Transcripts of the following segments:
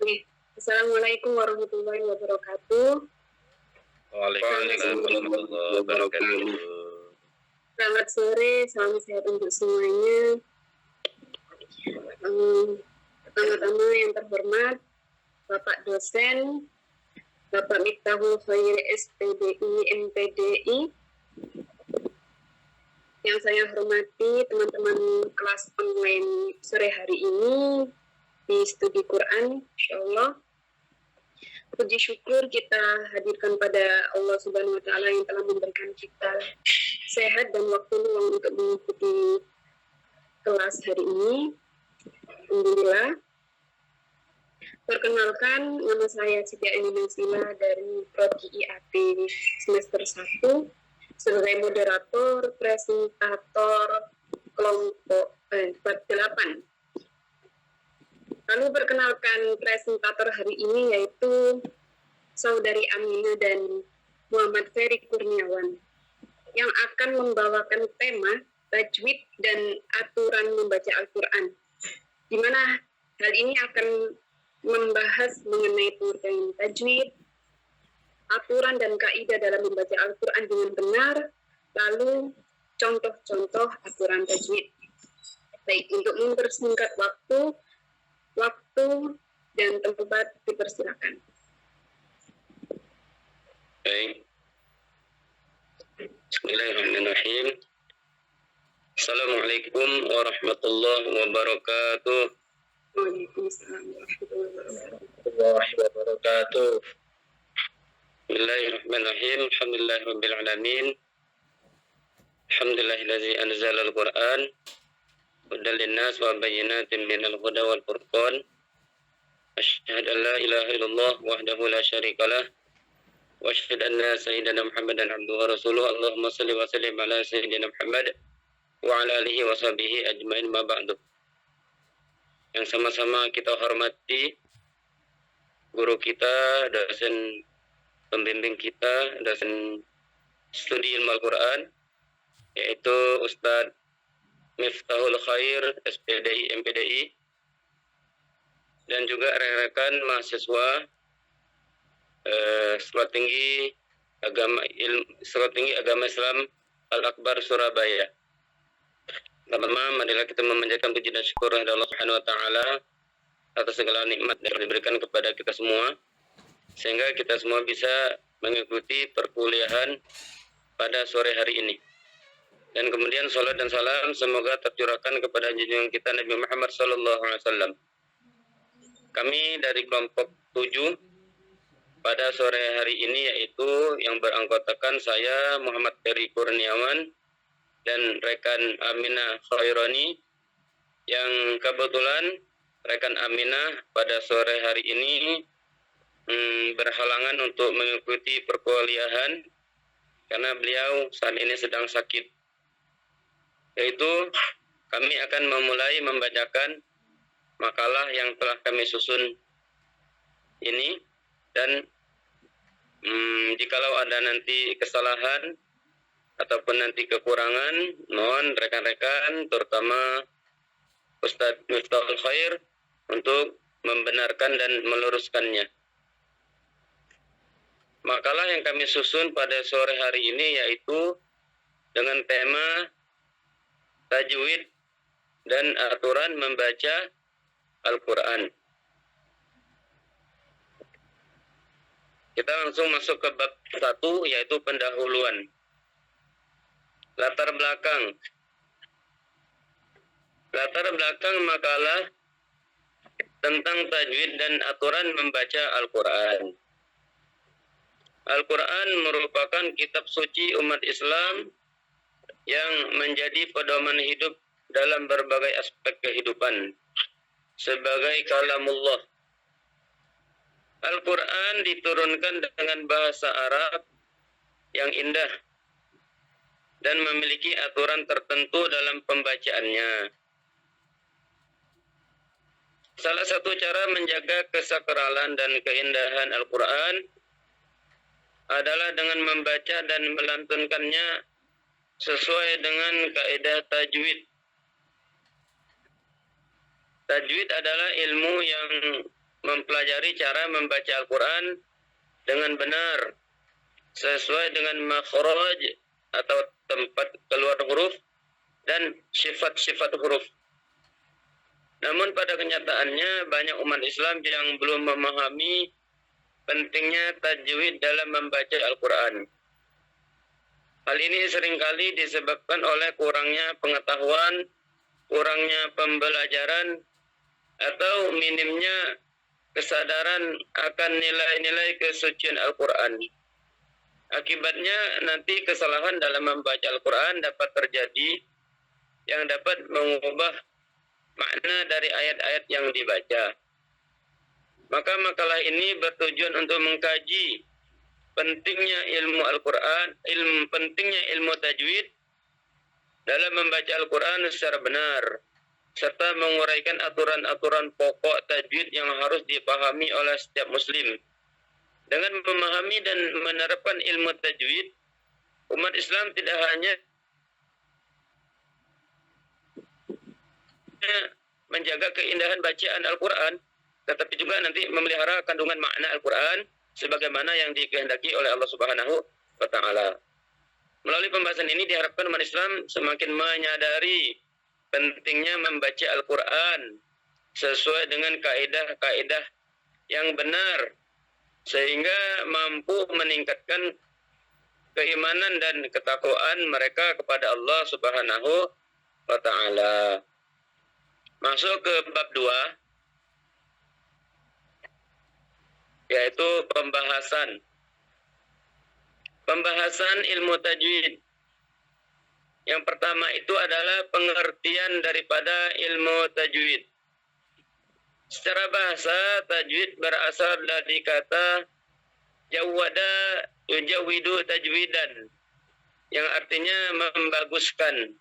Oke. Assalamualaikum warahmatullahi wabarakatuh. Waalaikumsalam warahmatullahi wabarakatuh. Selamat sore, salam sehat untuk semuanya. Pertama-tama yang terhormat Bapak dosen, Bapak Miftahul Khair SPDI MPDI, yang saya hormati teman-teman kelas online sore hari ini di studi Quran, insyaallah. Puji syukur kita hadirkan pada Allah Subhanahu wa Ta'ala yang telah memberikan kita sehat dan waktu luang untuk mengikuti kelas hari ini. Alhamdulillah. Perkenalkan, nama saya Siti Ainunasila dari Prodi IAP semester 1 sebagai moderator, presentator kelompok 48. Lalu perkenalkan presentator hari ini yaitu Saudari Amina dan Muhammad Ferry Kurniawan yang akan membawakan tema tajwid dan aturan membaca Al-Quran, di mana hal ini akan membahas mengenai pengertian tajwid, aturan dan kaidah dalam membaca Al-Quran dengan benar, lalu contoh-contoh aturan tajwid. Baik, untuk mempersingkat waktu dan tempat dipersilakan. Baik. Bismillahirrahmanirrahim. Assalamualaikum warahmatullahi wabarakatuh. Waalaikumsalam warahmatullahi wabarakatuh. Bismillahirrahmanirrahim. Alhamdulillahirabbil alamin. Alhamdulillahillazi anzala al-Qur'an hudan linnas wa bayyinatin minal huda wal furqan. Asyhadu an la ilaha illallah wahdahu la syarikalah wa asyhadu anna sayyidina Muhammadan abduhu wa rasuluh. Allahumma shalli wa sallim ala sayyidina Muhammad wa ala alihi wa sahbihi ajmain ma ba'du. Yang sama-sama kita hormati guru kita, dosen pembimbing kita, dosen studi ilmu Al-Quran, yaitu Ustadz Miftahul Khair SPDI MPDI, dan juga rekan-rekan mahasiswa Sekolah Tinggi Agama Islam Al-Akbar Surabaya. Pertama, marilah kita memanjatkan puji dan syukur kepada Allah Subhanahu wa Ta'ala atas segala nikmat yang diberikan kepada kita semua, sehingga kita semua bisa mengikuti perkuliahan pada sore hari ini. Dan kemudian salat dan salam semoga tercurahkan kepada junjungan kita Nabi Muhammad SAW. Kami dari kelompok 7 pada sore hari ini, yaitu yang beranggotakan saya Muhammad Ferry Kurniawan dan rekan Aminah Khairani, yang kebetulan rekan Aminah pada sore hari ini berhalangan untuk mengikuti perkuliahan karena beliau saat ini sedang sakit. Yaitu kami akan memulai membacakan makalah yang telah kami susun ini, dan jikalau ada nanti kesalahan ataupun nanti kekurangan, mohon rekan-rekan terutama Ustadz Miftahul Khair untuk membenarkan dan meluruskannya. Makalah yang kami susun pada sore hari ini yaitu dengan tema tajwid dan aturan membaca Al-Quran. Kita langsung masuk ke bab 1, yaitu pendahuluan. Latar belakang makalah tentang tajwid dan aturan membaca Al-Quran. Al-Quran merupakan kitab suci umat Islam yang menjadi pedoman hidup dalam berbagai aspek kehidupan sebagai kalamullah. Al-Quran diturunkan dengan bahasa Arab yang indah dan memiliki aturan tertentu dalam pembacaannya. Salah satu cara menjaga kesakralan dan keindahan Al-Quran adalah dengan membaca dan melantunkannya sesuai dengan kaidah tajwid. Tajwid adalah ilmu yang mempelajari cara membaca Al-Quran dengan benar, sesuai dengan makhraj atau tempat keluar huruf dan sifat-sifat huruf. Namun pada kenyataannya banyak umat Islam yang belum memahami pentingnya tajwid dalam membaca Al-Quran. Hal ini seringkali disebabkan oleh kurangnya pengetahuan, kurangnya pembelajaran, atau minimnya kesadaran akan nilai-nilai kesucian Al-Quran. Akibatnya nanti kesalahan dalam membaca Al-Quran dapat terjadi yang dapat mengubah makna dari ayat-ayat yang dibaca. Maka makalah ini bertujuan untuk mengkaji pentingnya ilmu Al-Quran, pentingnya ilmu tajwid dalam membaca Al-Quran secara benar, serta menguraikan aturan-aturan pokok tajwid yang harus dipahami oleh setiap muslim. Dengan memahami dan menerapkan ilmu tajwid, umat Islam tidak hanya menjaga keindahan bacaan Al-Quran, tetapi juga nanti memelihara kandungan makna Al-Quran sebagaimana yang dikehendaki oleh Allah Subhanahu wa Ta'ala. Melalui pembahasan ini diharapkan umat Islam semakin menyadari pentingnya membaca Al-Quran sesuai dengan kaidah-kaidah yang benar, sehingga mampu meningkatkan keimanan dan ketakwaan mereka kepada Allah Subhanahu wa Ta'ala. Masuk ke bab 2, yaitu pembahasan ilmu tajwid. Yang pertama itu adalah pengertian daripada ilmu tajwid. Secara bahasa, tajwid berasal dari kata jawwada yujawwidu tajwidan, yang artinya membaguskan.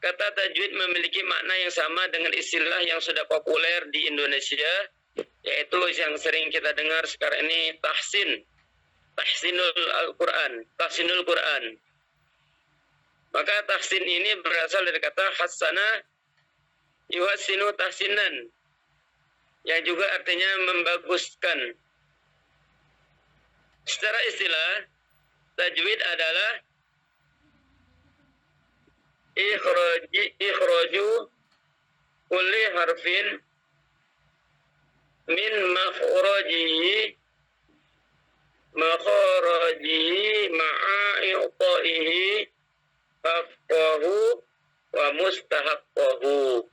Kata tajwid memiliki makna yang sama dengan istilah yang sudah populer di Indonesia, yaitu yang sering kita dengar sekarang ini tahsinul Quran. Maka tahsin ini berasal dari kata hassana yuhassinu tahsinan, yang juga artinya membaguskan. Secara istilah, tajwid adalah ikhraju kulli harfin min makharajihi ma'a i'ta'ihi haqqahu wa mustahaqqahu.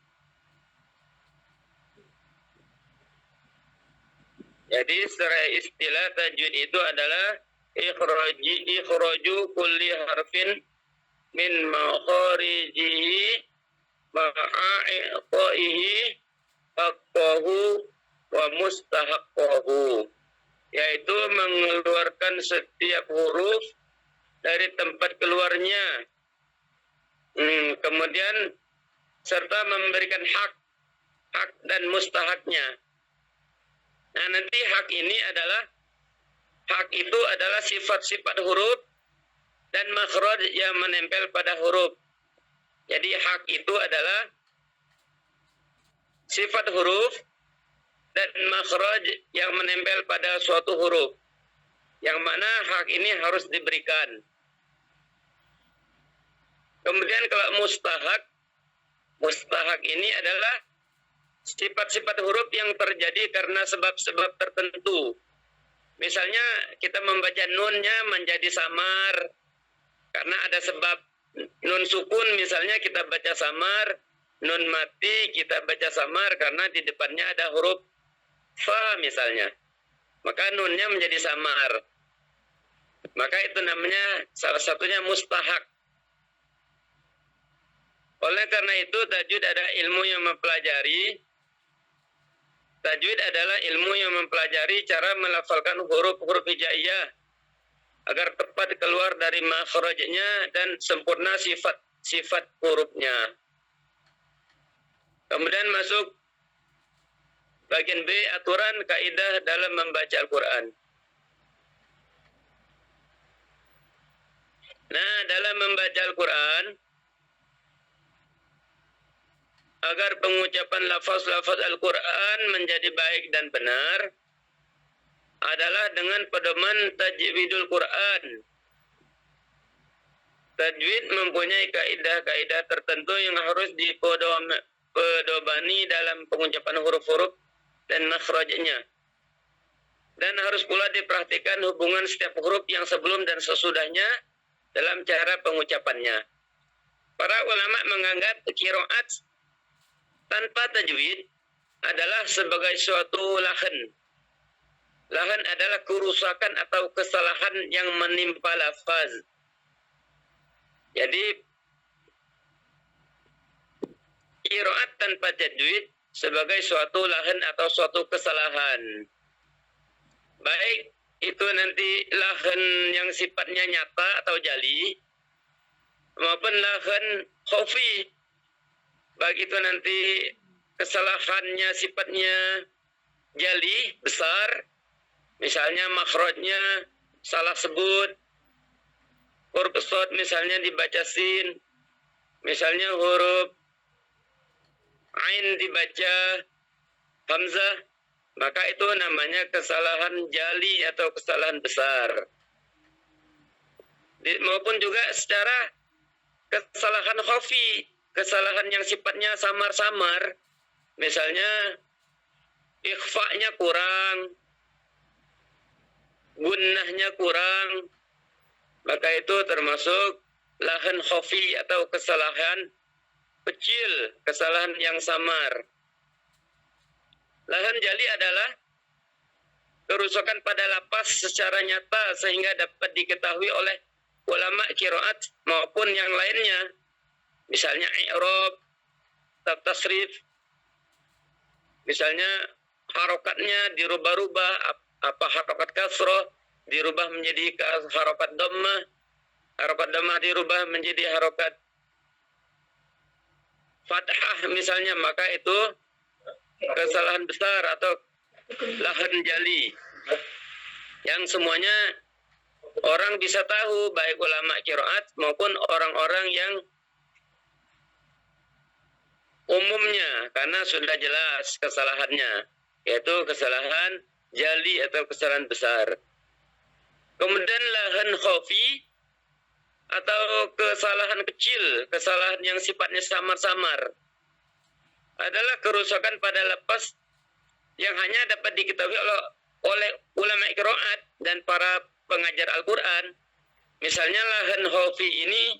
Jadi secara istilah tajwid itu adalah ikhraju kulli harfin min makharijihi ma'a i'ta'ihi haqqahu wa mustahaqqahu, yaitu mengeluarkan setiap huruf dari tempat keluarnya, kemudian serta memberikan hak dan mustahaknya. Nah, nanti hak itu adalah sifat-sifat huruf dan makhraj yang menempel pada huruf. Jadi hak itu adalah sifat huruf dan makhraj yang menempel pada suatu huruf, yang mana hak ini harus diberikan. Kemudian kalau mustahak ini adalah sifat-sifat huruf yang terjadi karena sebab-sebab tertentu. Misalnya kita membaca nunnya menjadi samar karena ada sebab. Nun sukun misalnya kita baca samar, nun mati kita baca samar karena di depannya ada huruf fa misalnya. Maka nunnya menjadi samar. Maka itu namanya salah satunya mustahak. Oleh karena itu tajwid adalah ilmu yang mempelajari. Tajwid adalah ilmu yang mempelajari cara melafalkan huruf-huruf hijaiyah agar tepat keluar dari makhrajnya dan sempurna sifat hurufnya. Kemudian masuk bagian B, aturan kaidah dalam membaca Al-Quran. Nah, dalam membaca Al-Quran agar pengucapan lafaz-lafaz Al-Quran menjadi baik dan benar adalah dengan pedoman tajwidul Quran. Tajwid mempunyai kaidah-kaidah tertentu yang harus dipedobani dalam pengucapan huruf-huruf dan makhrajnya. Dan harus pula diperhatikan hubungan setiap huruf yang sebelum dan sesudahnya dalam cara pengucapannya. Para ulama menganggap qiraat tanpa tajwid adalah sebagai suatu lahan. Lahan adalah kerusakan atau kesalahan yang menimpa lafaz. Jadi qiraat tanpa tajwid sebagai suatu lahan atau suatu kesalahan. Baik itu nanti lahan yang sifatnya nyata atau jali maupun lahan khafi. Baik itu nanti kesalahannya sifatnya jali besar, misalnya makhrajnya salah sebut, huruf shad misalnya dibaca sin, misalnya huruf ain dibaca hamzah, maka itu namanya kesalahan jali atau kesalahan besar. Maupun juga secara kesalahan khafi, kesalahan yang sifatnya samar-samar, misalnya ikhfa-nya kurang, gunnahnya kurang, maka itu termasuk lahan khafi atau kesalahan kecil, kesalahan yang samar. Lahan jali adalah kerusakan pada lafaz secara nyata sehingga dapat diketahui oleh ulama qiraat maupun yang lainnya. Misalnya i'rab, tasrif, misalnya harokatnya dirubah-rubah, apa harokat kasroh dirubah menjadi harokat dhammah dirubah menjadi harokat fathah misalnya, maka itu kesalahan besar atau lahan jali yang semuanya orang bisa tahu, baik ulama qiraat maupun orang-orang yang umumnya, karena sudah jelas kesalahannya, yaitu kesalahan jali atau kesalahan besar. Kemudian lahan khafi atau kesalahan kecil, kesalahan yang sifatnya samar-samar, adalah kerusakan pada lafaz yang hanya dapat diketahui oleh ulama qiraat dan para pengajar Al-Quran. Misalnya lahan khafi ini,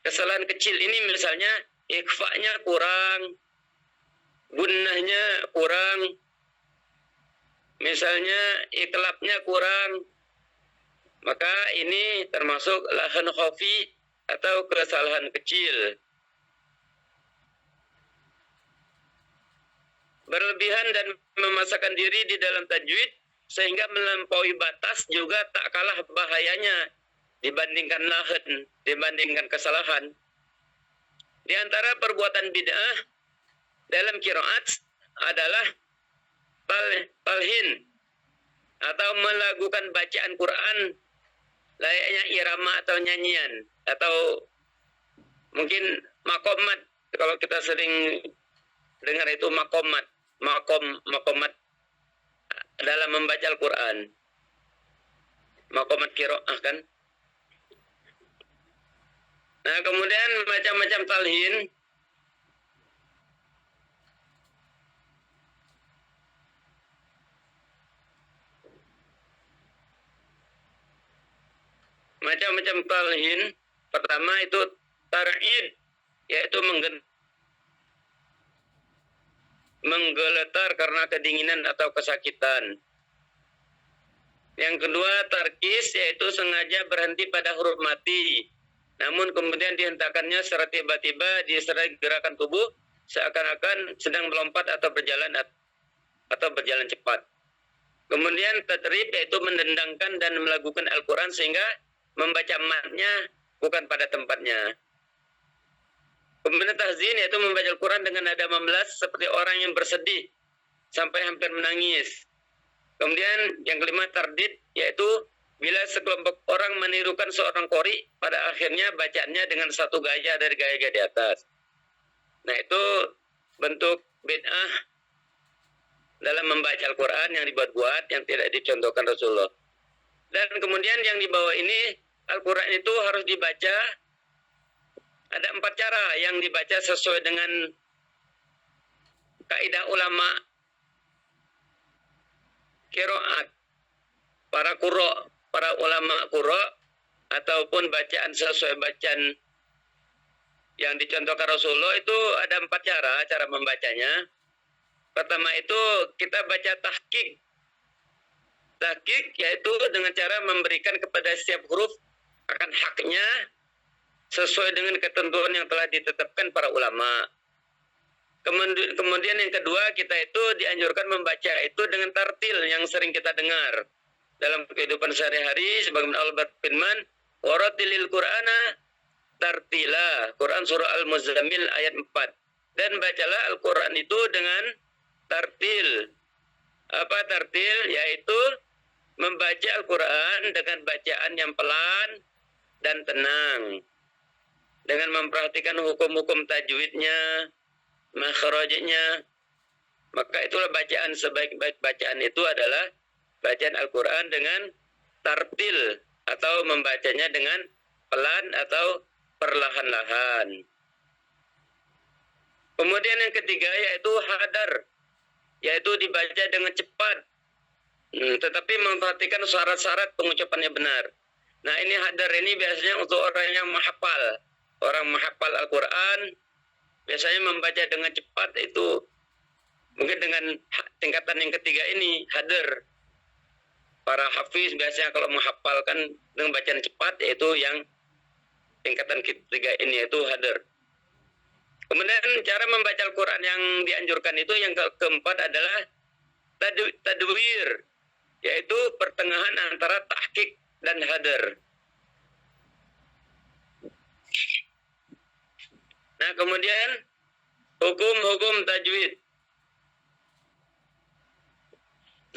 kesalahan kecil ini misalnya ikhfa-nya kurang, gunnahnya kurang, misalnya iklabnya kurang, maka ini termasuk lahan khafi atau kesalahan kecil. Berlebihan dan memaksakan diri di dalam tajwid sehingga melampaui batas juga tak kalah bahayanya dibandingkan lahan, dibandingkan kesalahan. Di antara perbuatan bid'ah dalam qiraat adalah talhin atau melakukan bacaan Quran layaknya irama atau nyanyian, atau mungkin makomat. Kalau kita sering dengar itu makomat dalam membaca Al-Quran, makomat qiraah kan. Nah, kemudian macam-macam talhin. Macam-macam talhin. Pertama itu tar'id, yaitu menggeletar karena kedinginan atau kesakitan. Yang kedua tarkis, yaitu sengaja berhenti pada huruf mati, namun kemudian dihentakannya secara tiba-tiba disertai gerakan tubuh seakan-akan sedang melompat atau berjalan cepat. Kemudian tadrib, yaitu mendendangkan dan melakukan Al-Quran sehingga membaca matnya bukan pada tempatnya. Kemudian tahzin, yaitu membaca Al-Quran dengan nada memelas seperti orang yang bersedih sampai hampir menangis. Kemudian yang kelima tardid, yaitu bila sekelompok orang menirukan seorang qori, pada akhirnya bacaannya dengan satu gaya dari gaya-gaya di atas. Nah, itu bentuk bid'ah dalam membaca Al-Quran yang dibuat-buat, yang tidak dicontohkan Rasulullah. Dan kemudian yang dibawa ini, Al-Quran itu harus dibaca, ada 4 cara yang dibaca sesuai dengan kaidah ulama qiraat, para ulama qura, ataupun bacaan sesuai bacaan yang dicontohkan Rasulullah itu ada 4 cara membacanya. Pertama itu kita baca tahqiq. Tahqiq yaitu dengan cara memberikan kepada setiap huruf akan haknya sesuai dengan ketentuan yang telah ditetapkan para ulama. Kemudian yang kedua, kita itu dianjurkan membaca itu dengan tartil yang sering kita dengar dalam kehidupan sehari-hari, sebagaimana Allah berfirman, "Waratilil Qur'ana tartila." Quran surah Al-Muzammil ayat 4. Dan bacalah Al-Quran itu dengan tartil. Apa tartil? Yaitu membaca Al-Quran dengan bacaan yang pelan dan tenang, dengan memperhatikan hukum-hukum tajwidnya, makhrajnya. Maka itulah bacaan, sebaik-baik bacaan itu adalah bacaan Al-Quran dengan tartil, atau membacanya dengan pelan atau perlahan-lahan. Kemudian yang ketiga yaitu hadar, yaitu dibaca dengan cepat, tetapi memperhatikan syarat-syarat pengucapannya benar. Nah, ini hadar ini biasanya untuk orang yang menghafal. Orang menghafal Al-Quran biasanya membaca dengan cepat, itu mungkin dengan tingkatan yang ketiga ini, hadar. Para hafiz biasanya kalau menghafalkan dengan bacaan cepat, yaitu yang tingkatan ketiga ini, yaitu hadar. Kemudian cara membaca Al-Quran yang dianjurkan itu yang keempat adalah tadwir, yaitu pertengahan antara tahqiq dan hadar. Nah, kemudian hukum-hukum tajwid.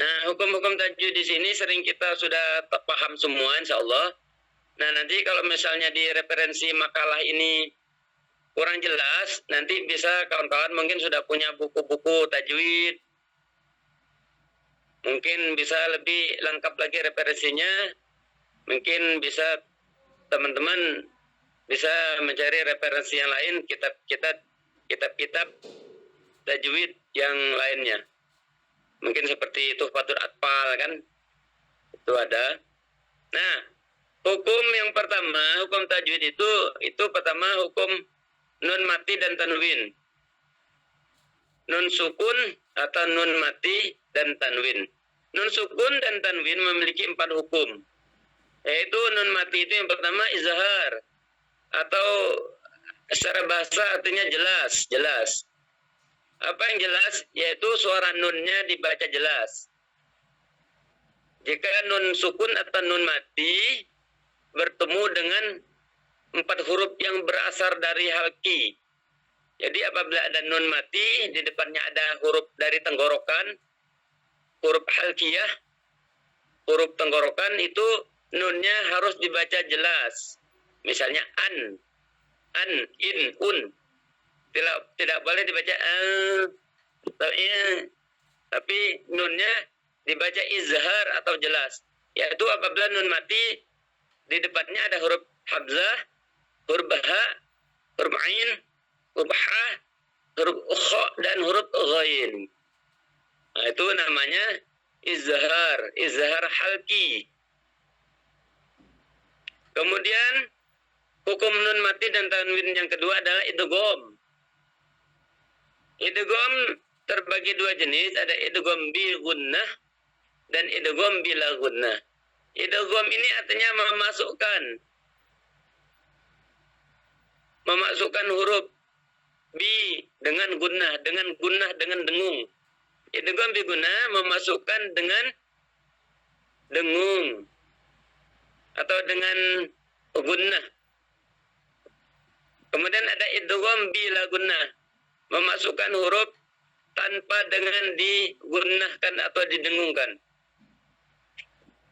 Nah, hukum-hukum tajwid di sini sering kita sudah paham semua, insya Allah. Nah, nanti kalau misalnya di referensi makalah ini kurang jelas, nanti bisa kawan-kawan mungkin sudah punya buku-buku tajwid, mungkin bisa lebih lengkap lagi referensinya. Mungkin bisa teman-teman bisa mencari referensi yang lain, kitab-kitab tajwid yang lainnya. Mungkin seperti Tuhfatul Atfal kan, itu ada. Nah, hukum yang pertama, hukum tajwid itu pertama hukum nun mati dan tanwin. Nun sukun atau nun mati dan tanwin. Nun sukun dan tanwin memiliki 4 hukum. Yaitu nun mati itu yang pertama izhar, atau secara bahasa artinya jelas. Apa yang jelas? Yaitu suara nunnya dibaca jelas. Jika nun sukun atau nun mati bertemu dengan 4 huruf yang berasal dari halki. Jadi apabila ada nun mati, di depannya ada huruf dari tenggorokan, huruf halkiyah, huruf tenggorokan, itu nunnya harus dibaca jelas. Misalnya an, in, un. Tidak boleh dibaca tapi nunnya dibaca izhar atau jelas. Yaitu apabila nun mati, di depannya ada huruf hamzah, huruf ha, huruf ain, huruf ha, huruf ukha, dan huruf ghain. Nah, itu namanya izhar halki. Kemudian hukum nun mati dan tanwin yang kedua adalah idgham. Idgham terbagi 2 jenis, ada idgham bi gunnah dan idgham bila gunnah. Idgham ini artinya memasukkan huruf bi dengan gunnah, dengan dengung. Idgham bi gunnah memasukkan dengan dengung atau dengan gunnah. Kemudian ada idgham bila gunnah, memasukkan huruf tanpa dengan digunnahkan atau didengungkan.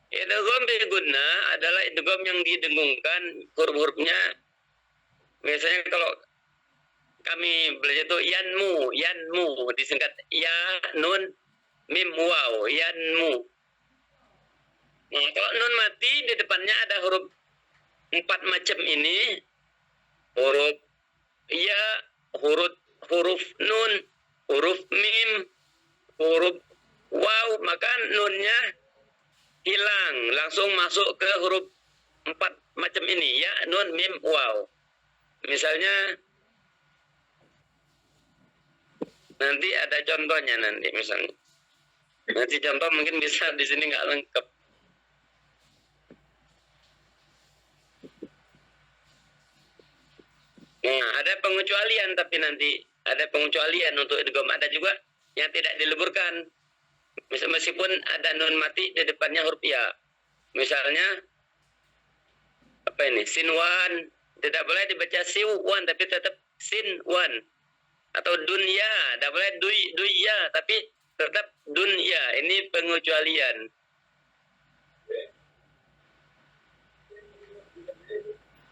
Idgham bi gunnah adalah idgham yang didengungkan huruf-hurufnya. Biasanya kalau kami belajar itu yanmu disingkat ya nun mim waw, yanmu. Nah, kalau nun mati di depannya ada huruf 4 macam ini, huruf ya, huruf nun, huruf mim, huruf waw, maka nunnya hilang, langsung masuk ke huruf 4 macam ini, ya, nun, mim, waw. Misalnya nanti ada contohnya nanti misalnya. Nanti contoh mungkin bisa di sini nggak lengkap. Nah, ada pengecualian tapi nanti ada pengecualian untuk idgham, ada juga yang tidak dileburkan. Meskipun ada nun mati di depannya huruf ya. Misalnya apa ini? Sinwan tidak boleh dibaca siwan tapi tetap sinwan. Atau dunya, tidak boleh duya tapi tetap dunya. Ini pengecualian.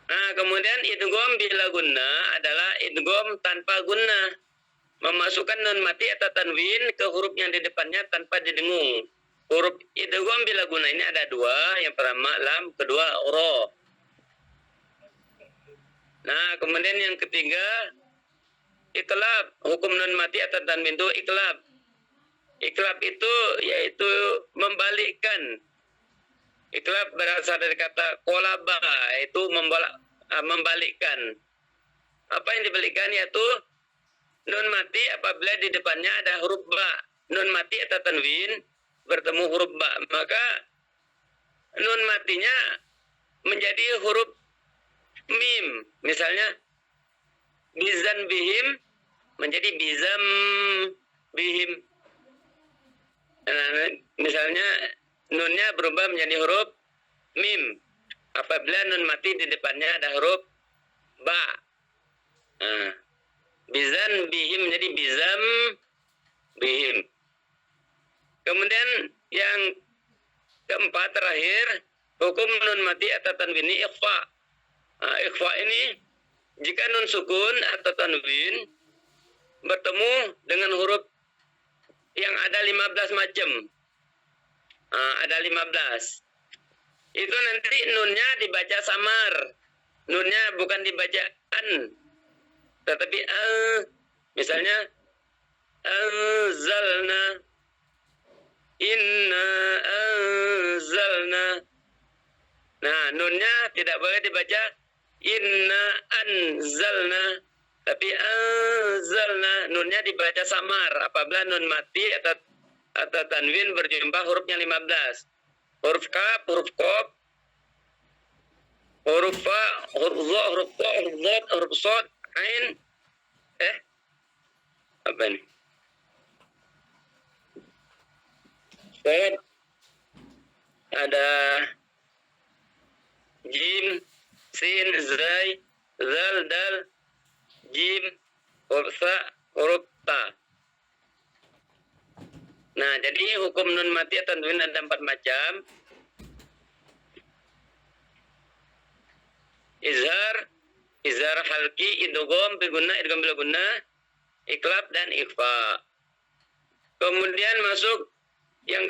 Nah, kemudian idgham bila guna adalah idgham tanpa guna. Memasukkan nun mati atau tanwin ke huruf yang di depannya tanpa didengung. Huruf idgham bila guna ini ada dua. Yang pertama lam, kedua ro. Nah, kemudian yang ketiga iklab. Hukum nun mati atau tanwin itu iklab. Iklab itu yaitu membalikkan. Iklab berasal dari kata kolaba, itu membalikkan. Apa yang dibalikkan yaitu nun mati apabila di depannya ada huruf ba. Nun mati atau tanwin bertemu huruf ba, maka nun matinya menjadi huruf mim. Misalnya bizan bihim menjadi bizam bihim. Nah, misalnya nunnya berubah menjadi huruf mim apabila nun mati di depannya ada huruf ba. Nah, bizan bihim menjadi bizam bihim. Kemudian yang keempat terakhir, hukum nun mati atau tanwin ini ikhfa. Nah, ikhfa ini jika nun sukun atau tanwin bertemu dengan huruf yang ada 15 macam. Ada 15. Itu nanti nunnya dibaca samar. Nunnya bukan dibaca an, tetapi misalnya anzalna, inna anzalna. Nah, nunnya tidak boleh dibaca inna anzalna, tapi anzalna. Nunnya dibaca samar apabila nun mati atau tanwin berjumpa hurufnya 15. Huruf kaf, huruf qaf, huruf fa, huruf dha, huruf ta, huruf dhat, huruf shad, ain, apa ini? Shad, ada jim, sin, zai, zal, dal, jim, huruf sa, huruf ta. Nah, jadi hukum nun mati atau tanwin ada 4 macam. Izhar halki, idgham biguna, idgham bila guna, iklab dan ikhfa. Kemudian masuk yang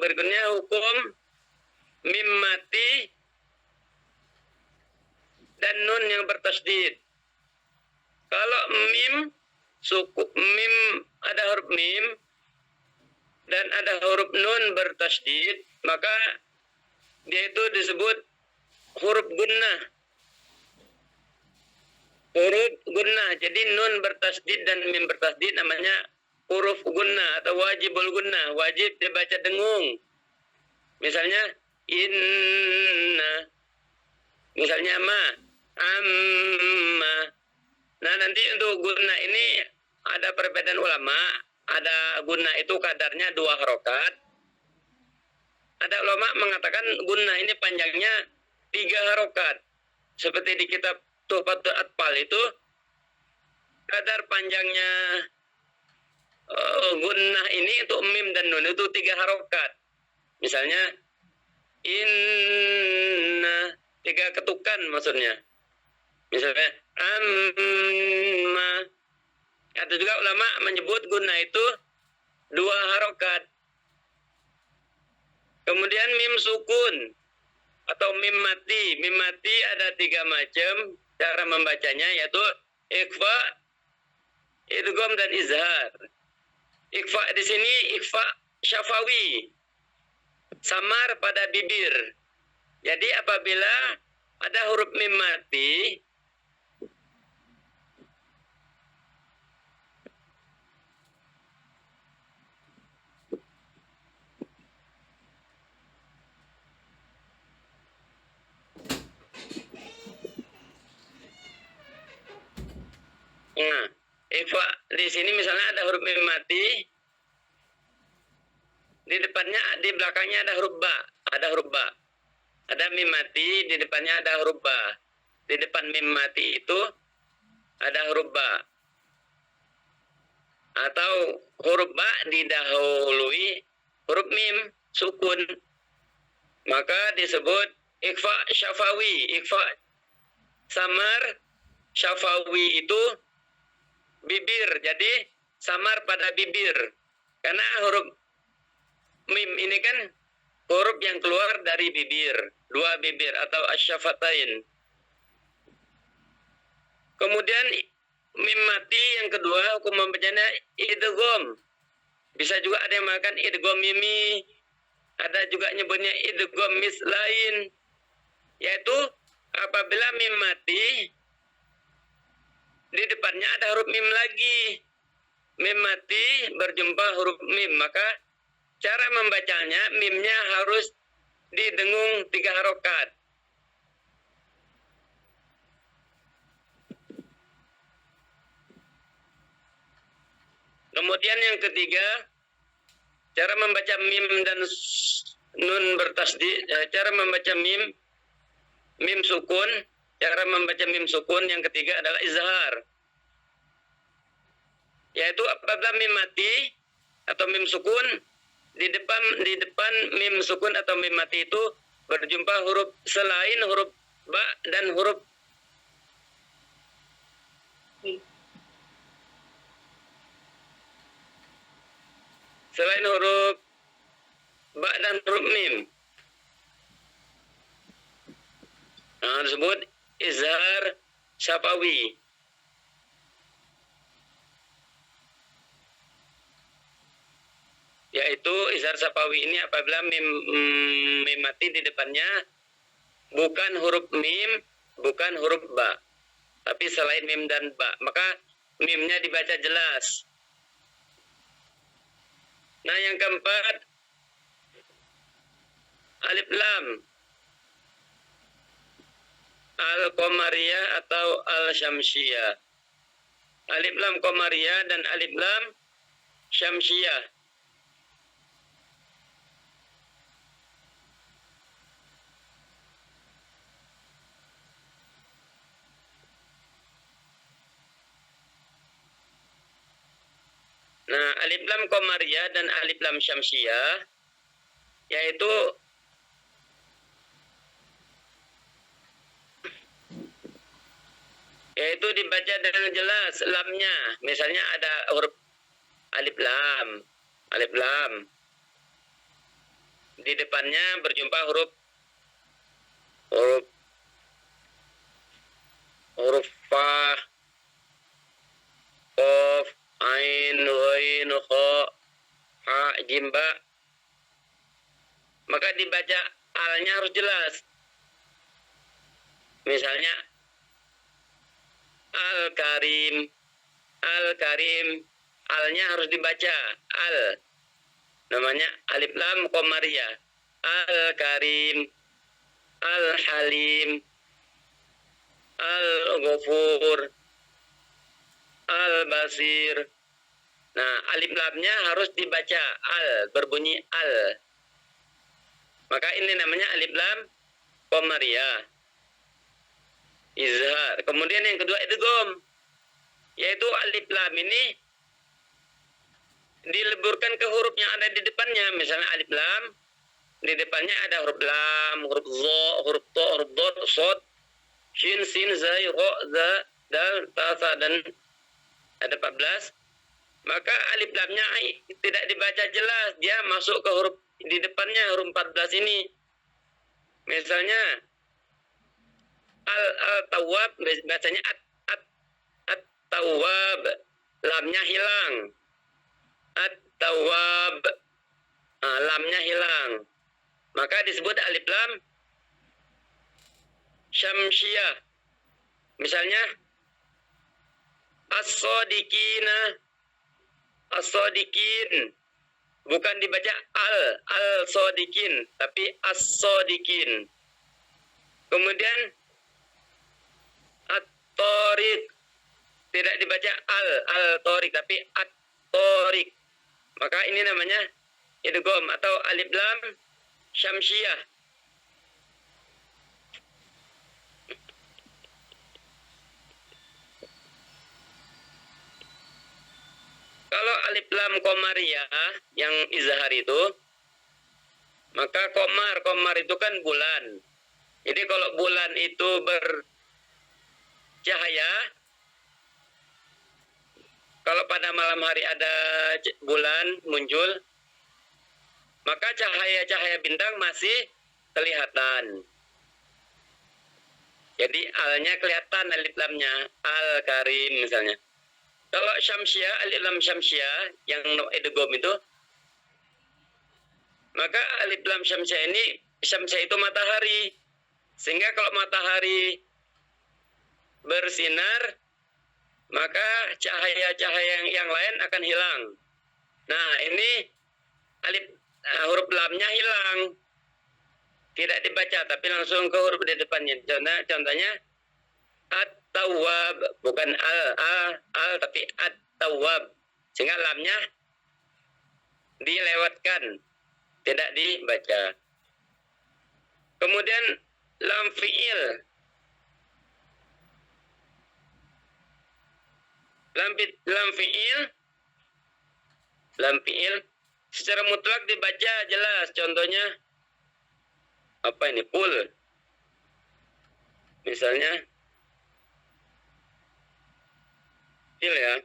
berikutnya hukum mim mati dan nun yang bertasdid. Kalau mim ada huruf mim dan ada huruf nun bertasdid, maka dia itu disebut huruf gunnah. Huruf gunnah. Jadi nun bertasdid dan mim bertasdid namanya huruf gunnah atau wajibul gunnah. Wajib dibaca dengung. Misalnya inna. Misalnya ma, amma. Nah, nanti untuk gunnah ini ada perbedaan ulama. Ada gunnah itu kadarnya 2 harokat. Ada ulama mengatakan gunnah ini panjangnya 3 harokat. Seperti di kitab Tuhfatul Atfal itu kadar panjangnya gunnah ini untuk mim dan nun itu 3 harokat. Misalnya inna, 3 ketukan maksudnya. Misalnya amma. Atau juga ulama menyebut gunna itu 2 harokat. Kemudian mim sukun atau mim mati. Mim mati ada 3 macam cara membacanya, yaitu ikhfa, idgham, dan izhar. Ikhfa di sini ikhfa syafawi, samar pada bibir. Jadi apabila ada huruf mim mati, nah, ikhfa di sini misalnya ada huruf mim mati, di depannya, di belakangnya ada huruf ba, ada mim mati, di depannya ada huruf ba. Di depan mim mati itu ada huruf ba. Atau huruf ba didahului huruf mim sukun, maka disebut ikhfa syafawi. Ikhfa samar, syafawi itu bibir, jadi samar pada bibir. Karena huruf mim ini kan huruf yang keluar dari bibir, 2 bibir atau asyafatain. Kemudian mim mati yang kedua hukum membacanya idgham. Bisa juga ada yang makan idgham mimi, ada juga nyebutnya idgham mislain, yaitu apabila mim mati di depannya ada huruf mim lagi. Mim mati berjumpa huruf mim, maka cara membacanya mimnya harus didengung 3 harokat. Kemudian yang ketiga, cara membaca mim dan nun bertasdid, cara membaca mim sukun, cara membaca mim sukun yang ketiga adalah izhar. Yaitu apabila mim mati atau mim sukun, di depan mim sukun atau mim mati itu berjumpa huruf selain huruf ba dan huruf selain huruf ba dan huruf mim. Nah, disebut izhar syafawi. Yaitu izhar syafawi ini apabila mim mati di depannya bukan huruf mim, bukan huruf ba, tapi selain mim dan ba, maka mimnya dibaca jelas. Nah, yang keempat, alif lam al-qamariyah atau al-syamsiyah. Alif lam qamariyah dan alif lam syamsiyah. Nah, alif lam qamariyah dan alif lam syamsiyah yaitu dibaca dengan jelas lamnya. Misalnya ada huruf alif lam. Di depannya berjumpa huruf fa, qaf, ain, ghain, kha, ha, jim, ba. Maka dibaca alnya harus jelas. Misalnya al-karim, alnya harus dibaca al. Namanya alif lam qamariyah. Al-karim, al-halim, al-ghafur, al-basir. Nah, alif lamnya harus dibaca al, berbunyi al. Maka ini namanya alif lam qamariyah. Izhar. Kemudian yang kedua idgham, yaitu alif lam ini dileburkan ke huruf yang ada di depannya. Misalnya alif lam, di depannya ada huruf lam, huruf zo, huruf to, huruf dot, sod, shin, sin, zai, ro, za, dal, ta, sa, dan ada 14. Maka alif lamnya tidak dibaca jelas. Dia masuk ke huruf di depannya, huruf 14 ini. Misalnya, al-tawwab, bacanya at-tawwab. Lamnya hilang. At-tawwab. Lamnya hilang. Maka disebut alif lam syamsiyah. Misalnya, as-sodiqina, as-sodiqin. Bukan dibaca al-sodiqin, tapi as-sodiqin. Kemudian, at-tariq. Tidak dibaca al-tariq, tapi at-tariq. Maka ini namanya idgham atau alif lam syamsiyah. Kalau alif lam qamariyah yang izhar itu, maka qamar itu kan bulan. Jadi kalau bulan itu bercahaya, kalau pada malam hari ada bulan muncul, maka cahaya-cahaya bintang masih kelihatan. Jadi alnya kelihatan, alif lamnya, al-karim misalnya. Kalau syamsiyah, alif lam syamsiyah yang idgham itu, maka alif lam syamsiyah ini, syamsiyah itu matahari. Sehingga kalau matahari bersinar, maka cahaya-cahaya yang lain akan hilang. Nah, ini huruf lamnya hilang. Tidak dibaca, tapi langsung ke huruf di depannya. Contohnya, at-tawwab, bukan al, tapi at-tawwab. Sehingga lamnya dilewatkan, tidak dibaca. Kemudian lam fi'il. Lam fi'il secara mutlak dibaca jelas. Contohnya apa ini? Qul. Misalnya fi'il ya.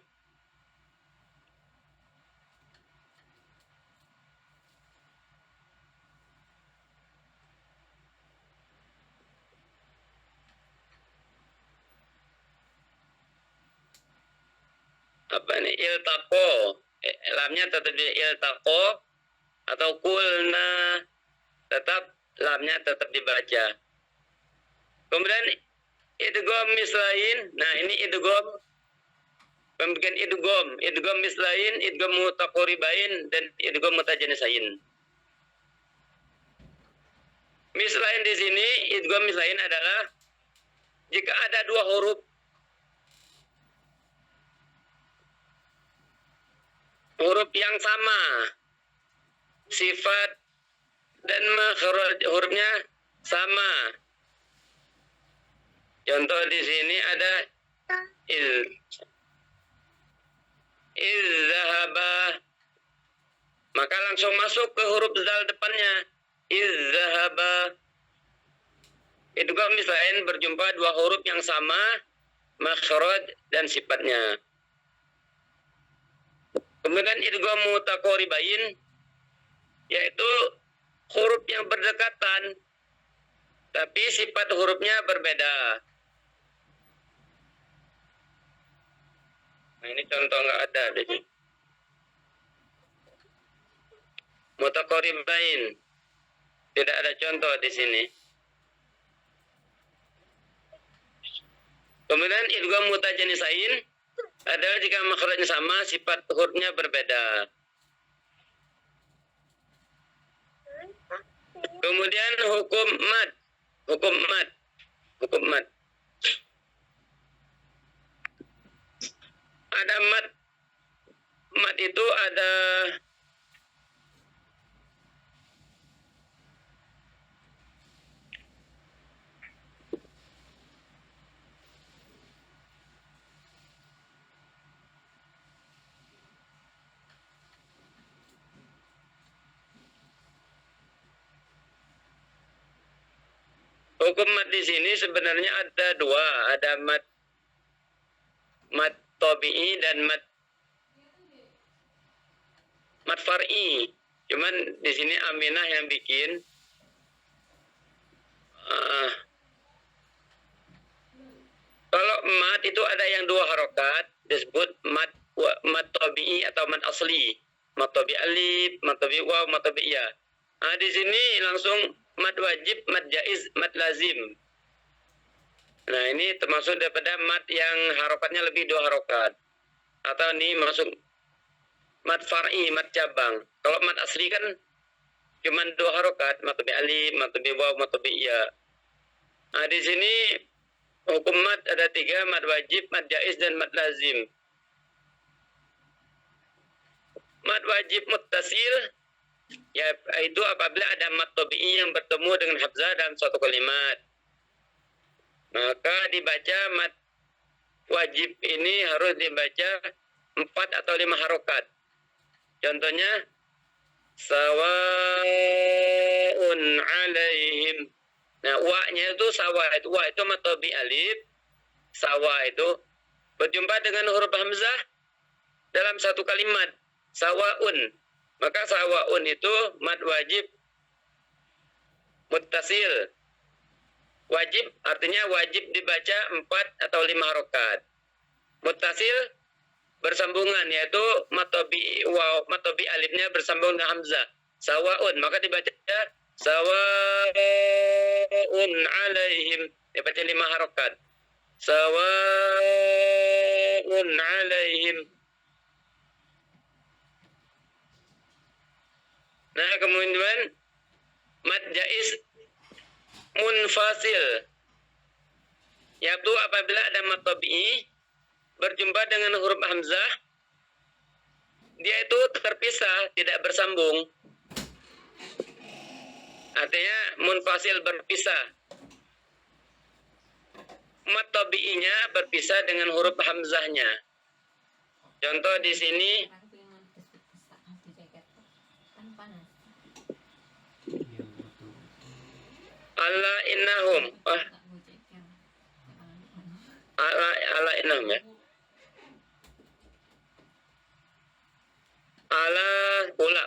Apa ini? Iltaqo. Lamnya tetap di iltaqo atau qulna, tetap lamnya tetap dibaca. Kemudian idgham mislain. Nah, ini idgham, pembikin idgham mislain, idgham mutaqaribain, dan idgham mutajanisain. Mislain di sini, idgham mislain adalah jika ada dua huruf yang sama, sifat dan makhraj hurufnya sama. Contoh di sini ada izhaba, maka langsung masuk ke huruf zal depannya. Izhaba. Idgham mislain berjumpa dua huruf yang sama, makhraj dan sifatnya. Kemudian idgham mutaqaribain, yaitu huruf yang berdekatan, tapi sifat hurufnya berbeda. Nah, ini contoh nggak ada di sini. Mutaqaribain, tidak ada contoh di sini. Kemudian idgham mutajanisain adalah jika makhrajnya sama, sifat hurufnya berbeda. Kemudian hukum mad. Ada mad. Mad itu ada hukum mad di sini sebenarnya ada dua, ada mad mat tabi'i dan mat far'i. Cuman di sini Aminah yang bikin kalau mat itu ada yang 2 harokat disebut mat tabi'i atau mat asli. Mat tabi'i alif, mat tabi'i waw, mat tabi'i ya. Nah, di sini langsung mat wajib, mat jaiz, mat lazim. Nah, ini termasuk daripada mat yang harokatnya lebih 2 harokat. Atau ini masuk mat far'i, mat cabang. Kalau mat asli kan cuma 2 harokat, mat tabi'i alif, mat tabi'i waw, mat tabi'i ya. Nah, di sini hukum mat ada 3, mat wajib, mat jaiz, dan mat lazim. Mat wajib muttasil, ya itu apabila ada mat tabi'i yang bertemu dengan hamzah dalam suatu kalimat. Maka dibaca mat wajib ini harus dibaca 4 atau 5 harokat. Contohnya, sawaun alaihim. Nah, wa-nya itu sawa, itu wa itu mat tabi'i alif, sawa itu berjumpa dengan huruf hamzah dalam satu kalimat, sawaun. Maka sawaun itu mat wajib muttasil. Wajib artinya wajib dibaca 4 atau 5 harokat. Muttasil bersambungan, yaitu mat tabi'i waw, mat tabi'i alifnya bersambung dengan hamzah. Sawaun, maka dibaca sawaun alaihim, dibaca 5 harokat. Sawaun alaihim. Nah, kemudian mat jaiz munfasil, yaitu apabila ada mat tabi'i berjumpa dengan huruf hamzah, dia itu terpisah, tidak bersambung. Artinya munfasil, berpisah. Mat tabi'inya berpisah dengan huruf hamzahnya. Contoh di sini, ala innahum. Ala innahum ya. Ala pula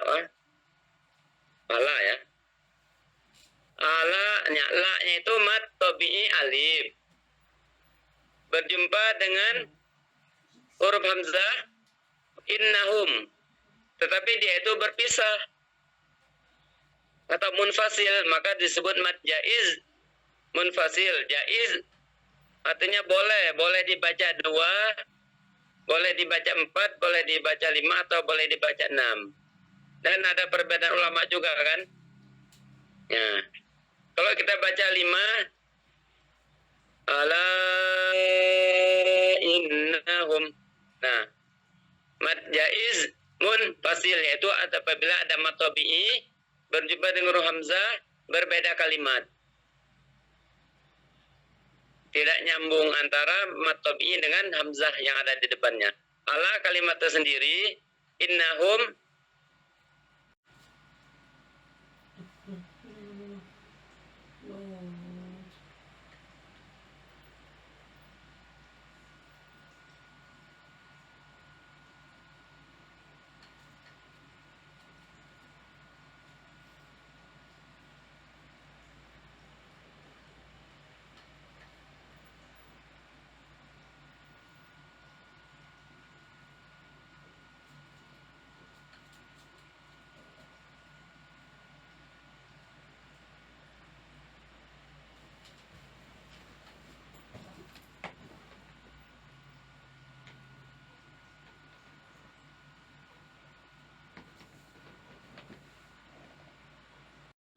ala ya. Ala la-nya itu mat tabi'i alif berjumpa dengan huruf hamzah innahum, tetapi dia itu berpisah atau munfasil, maka disebut mat jaiz munfasil. Jaiz artinya boleh dibaca 2, boleh dibaca 4, boleh dibaca 5, atau boleh dibaca 6. Dan ada perbedaan ulama juga kan. Ya. Kalau kita baca 5, ala innahum. Nah, mat jaiz munfasil, yaitu apabila ada mat tabi'i berjumpa dengan huruf hamzah, berbeda kalimat. Tidak nyambung antara mat tabi'i dengan hamzah yang ada di depannya. Ala kalimat tersendiri, innahum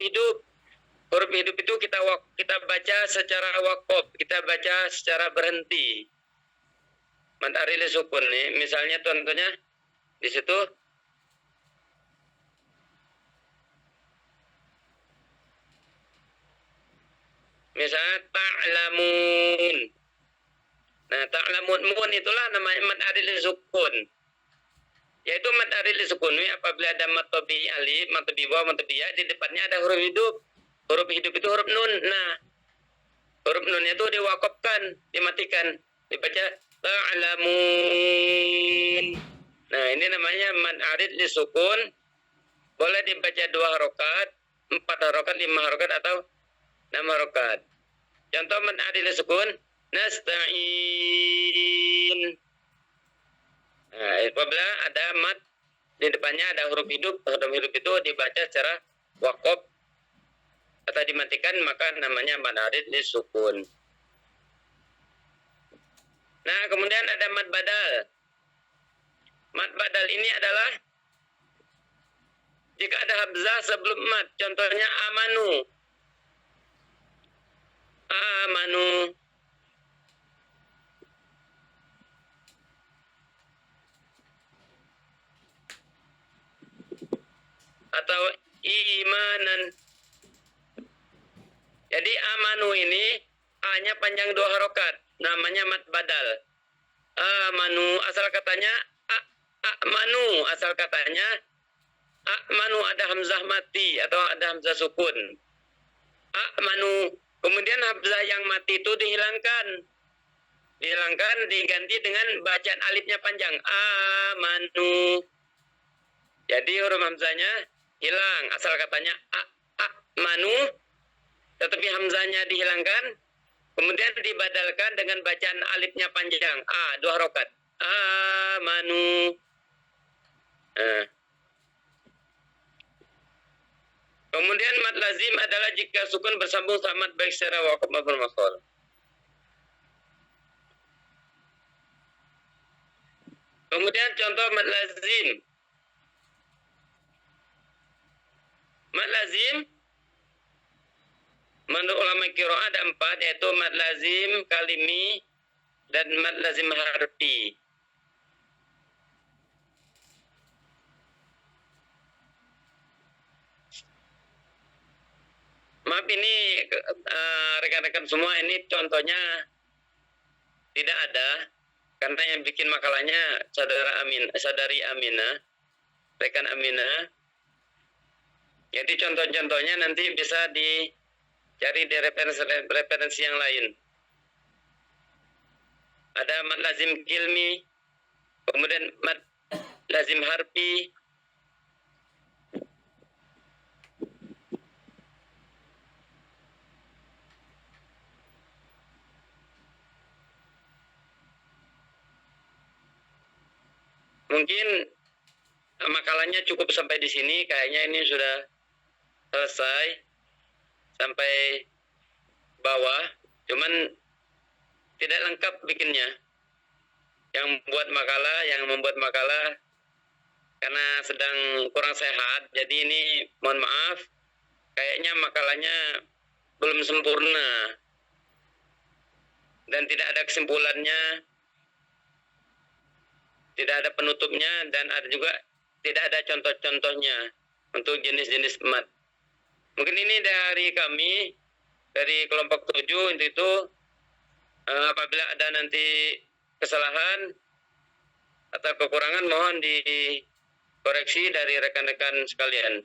hidup. Huruf hidup itu kita baca secara waqaf, kita baca secara berhenti. Mad aril sukun nih, misalnya contohnya di situ misalnya ta'lamun. Nah, ta'lamun itulah namanya mad aril sukun. Yaitu mad aril sukun apabila ada mat tabi'i alif, mat tabi'i waw, mat tabi'i ya, di depannya ada huruf hidup. Huruf hidup itu huruf nun. Nah, huruf nun itu diwakafkan, dimatikan, dibaca ta'lamun. Nah, ini namanya mad arid li sukun. Boleh dibaca 2 harokat, 4 harokat, 5 harokat, atau 6 harokat. Contoh mad arid li sukun, nasta'in. Nah, apabila ada mad di depannya ada huruf hidup itu dibaca secara waqaf atau dimatikan, maka namanya mad arid li sukun. Nah, kemudian ada mad badal. Mad badal ini adalah jika ada hamzah sebelum mad, contohnya amanu. Amanu. Atau imanan. Jadi amanu ini A-nya panjang 2 harokat, namanya mad badal. Amanu, asal katanya manu, asal katanya manu, ada hamzah mati atau ada hamzah sukun. Manu, kemudian hamzah yang mati itu dihilangkan, diganti dengan bacaan alifnya panjang, amanu. Jadi huruf hamzahnya hilang, asal katanya manu, tetapi hamzahnya dihilangkan, kemudian dibadalkan dengan bacaan alifnya panjang, 2 harokat, amanu. Nah. Kemudian mad lazim adalah jika sukun bersambung sama mad baik secara waqaf maupun maf'ul. Kemudian contoh mad lazim. Mad lazim menurut ulama qiraah ada 4, yaitu mad lazim kalimi dan mad lazim harfi. Maaf ini rekan-rekan semua, ini contohnya tidak ada karena yang bikin makalahnya saudari Aminah, rekan Aminah. Jadi contoh-contohnya nanti bisa dicari di referensi yang lain. Ada mad lazim kilmi, kemudian mad lazim harfi. Mungkin makalahnya cukup sampai di sini. Kayaknya ini sudah selesai sampai bawah. Cuman tidak lengkap bikinnya. Yang membuat makalah karena sedang kurang sehat. Jadi ini mohon maaf. Kayaknya makalahnya belum sempurna. Dan tidak ada kesimpulannya. Tidak ada penutupnya, dan ada juga tidak ada contoh-contohnya untuk jenis-jenis mad. Mungkin ini dari kami, dari kelompok 7, untuk itu apabila ada nanti kesalahan atau kekurangan mohon dikoreksi dari rekan-rekan sekalian.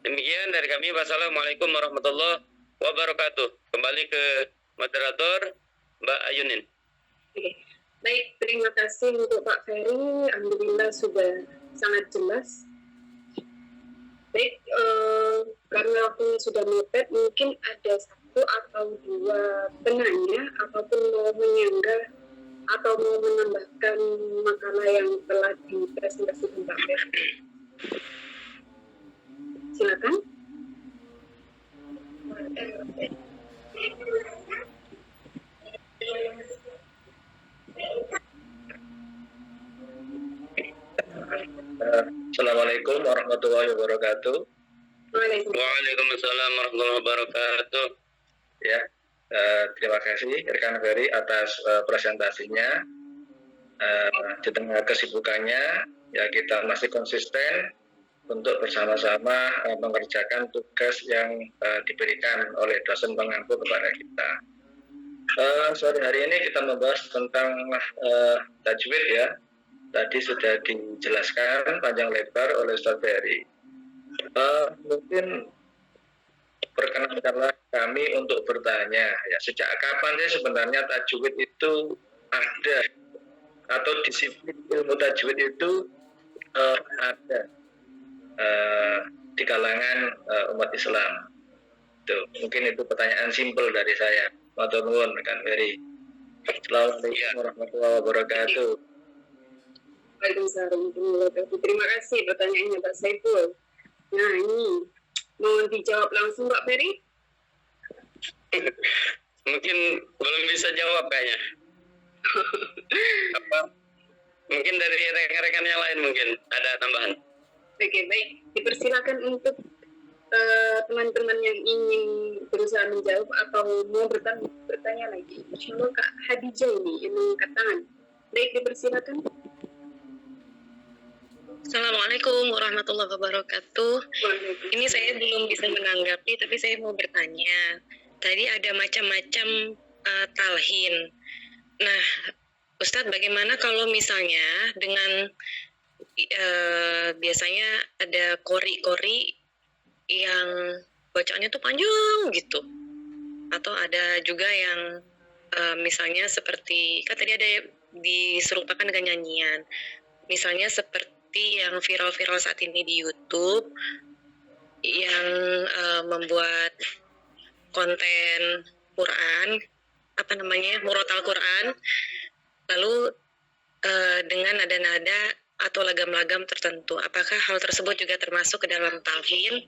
Demikian dari kami. Wassalamualaikum warahmatullahi wabarakatuh. Kembali ke moderator Mbak Ayunin. Baik, terima kasih untuk Pak Ferry. Alhamdulillah sudah sangat jelas. Baik, karena waktunya sudah mepet, mungkin ada 1 atau 2 penanya ataupun mau menyanggah atau mau menambahkan makalah yang telah dipresentasikan Pak Ferry. Silakan. Assalamualaikum warahmatullahi wabarakatuh. Waalaikumsalam warahmatullahi wabarakatuh. Ya, terima kasih rekan Ferry atas presentasinya. Di tengah kesibukannya, ya kita masih konsisten untuk bersama-sama mengerjakan tugas yang diberikan oleh dosen pengampu kepada kita. Sore hari ini kita membahas tentang tajwid ya. Tadi sudah dijelaskan panjang lebar oleh Ustaz Ferry. Mungkin perkenankanlah kami untuk bertanya, ya sejak kapan sih sebenarnya tajwid itu ada? atau disiplin ilmu tajwid itu ada di kalangan umat Islam? Mungkin itu pertanyaan simpel dari saya. Matur nuwun rekan Ferry. Assalamualaikum warahmatullahi wabarakatuh. Waalaikumsalam warahmatullahi wabarakatuh. Terima kasih pertanyaannya Pak Saiful. Nah ini mau dijawab langsung Pak Ferry? Mungkin belum bisa jawab kayaknya. Mungkin dari rekan-rekan yang lain mungkin ada tambahan. Oke, baik. Dipersilakan untuk teman-teman yang ingin berusaha menjawab atau mau bertanya lagi. Insyaallah Kak Hadijah ini yang mengangkat tangan. Baik, dipersilakan. Assalamualaikum warahmatullahi wabarakatuh. Ini saya belum bisa menanggapi, tapi saya mau bertanya. Tadi ada macam-macam talhin. Nah, Ustadz, bagaimana kalau misalnya dengan biasanya ada kori-kori yang bacaannya tuh panjang gitu, atau ada juga yang misalnya seperti kan tadi ada diserupakan dengan nyanyian, misalnya seperti yang viral-viral saat ini di YouTube yang membuat konten Quran, murotal Quran, lalu dengan nada-nada atau lagam-lagam tertentu. Apakah hal tersebut juga termasuk ke dalam talhin?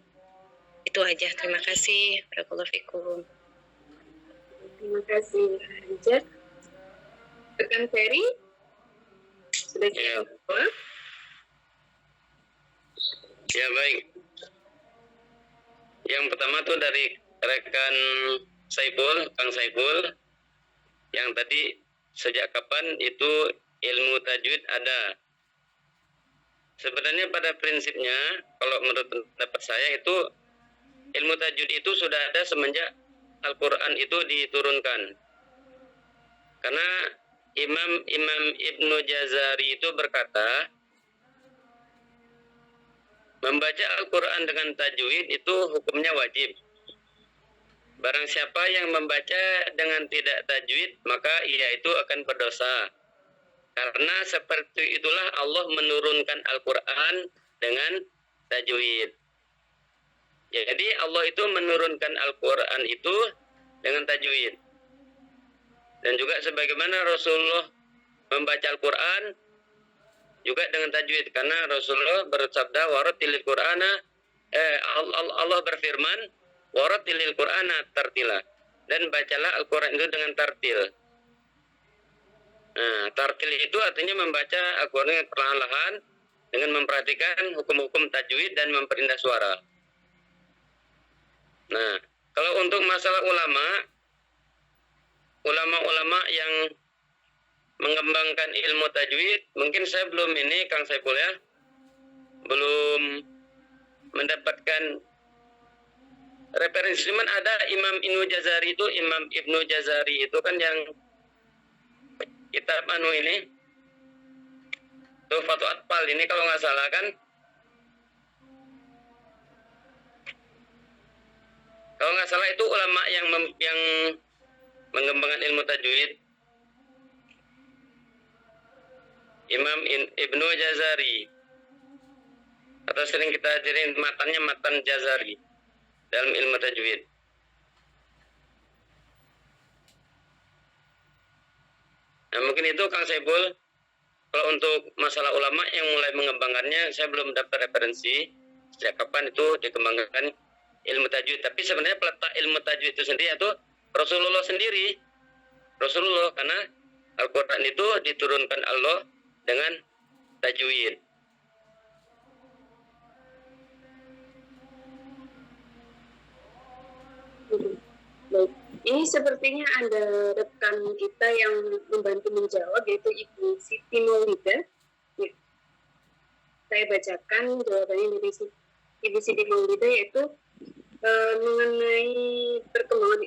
Itu aja, terima kasih. Barakallahu fikum. Terima kasih Hadijah. Rekan Ferry sudah siap? Ya, baik. Yang pertama tuh dari rekan Saiful, Kang Saiful, yang tadi sejak kapan itu ilmu tajwid ada? Sebenarnya pada prinsipnya, kalau menurut pendapat saya itu ilmu tajwid itu sudah ada semenjak Al-Quran itu diturunkan. Karena Imam Ibnu Jazari itu berkata, membaca Al-Quran dengan tajwid itu hukumnya wajib. Barang siapa yang membaca dengan tidak tajwid, maka ia itu akan berdosa. Karena seperti itulah Allah menurunkan Al-Quran dengan tajwid. Jadi Allah itu menurunkan Al-Quran itu dengan tajwid. Dan juga sebagaimana Rasulullah membaca Al-Quran juga dengan tajwid. Karena Rasulullah bersabda, warattilil Qur'ana, Allah berfirman, warattilil Qur'ana tartila. Dan bacalah Al-Quran itu dengan tartil. Nah, tartil itu artinya membaca Al-Quran perlahan-lahan dengan memperhatikan hukum-hukum tajwid dan memperindah suara. Nah, kalau untuk masalah ulama yang mengembangkan ilmu tajwid, mungkin saya belum ini, Kang Saiful ya, belum mendapatkan referensi. Cuman ada Imam Ibnu Jazari itu kan yang kitab ini Tuhfatul Atfal ini kalau nggak salah kan, kalau nggak salah itu ulama yang mengembangkan ilmu tajwid, Imam Ibnu Jazari, atau sering kita ajarin matannya matan Jazari dalam ilmu tajwid. Nah, mungkin itu Kang Saiful. Kalau untuk masalah ulama yang mulai mengembangkannya, saya belum dapat referensi sejak kapan itu dikembangkan ilmu tajwid. Tapi sebenarnya peletak ilmu tajwid itu sendiri itu Rasulullah sendiri. Rasulullah, karena Al-Quran itu diturunkan Allah dengan tajwid. Baik. Ini sepertinya ada rekan kita yang membantu menjawab, yaitu Ibu Siti Maulidah. Ya. Saya bacakan jawabannya dari Ibu Siti Maulidah, yaitu mengenai perkembangan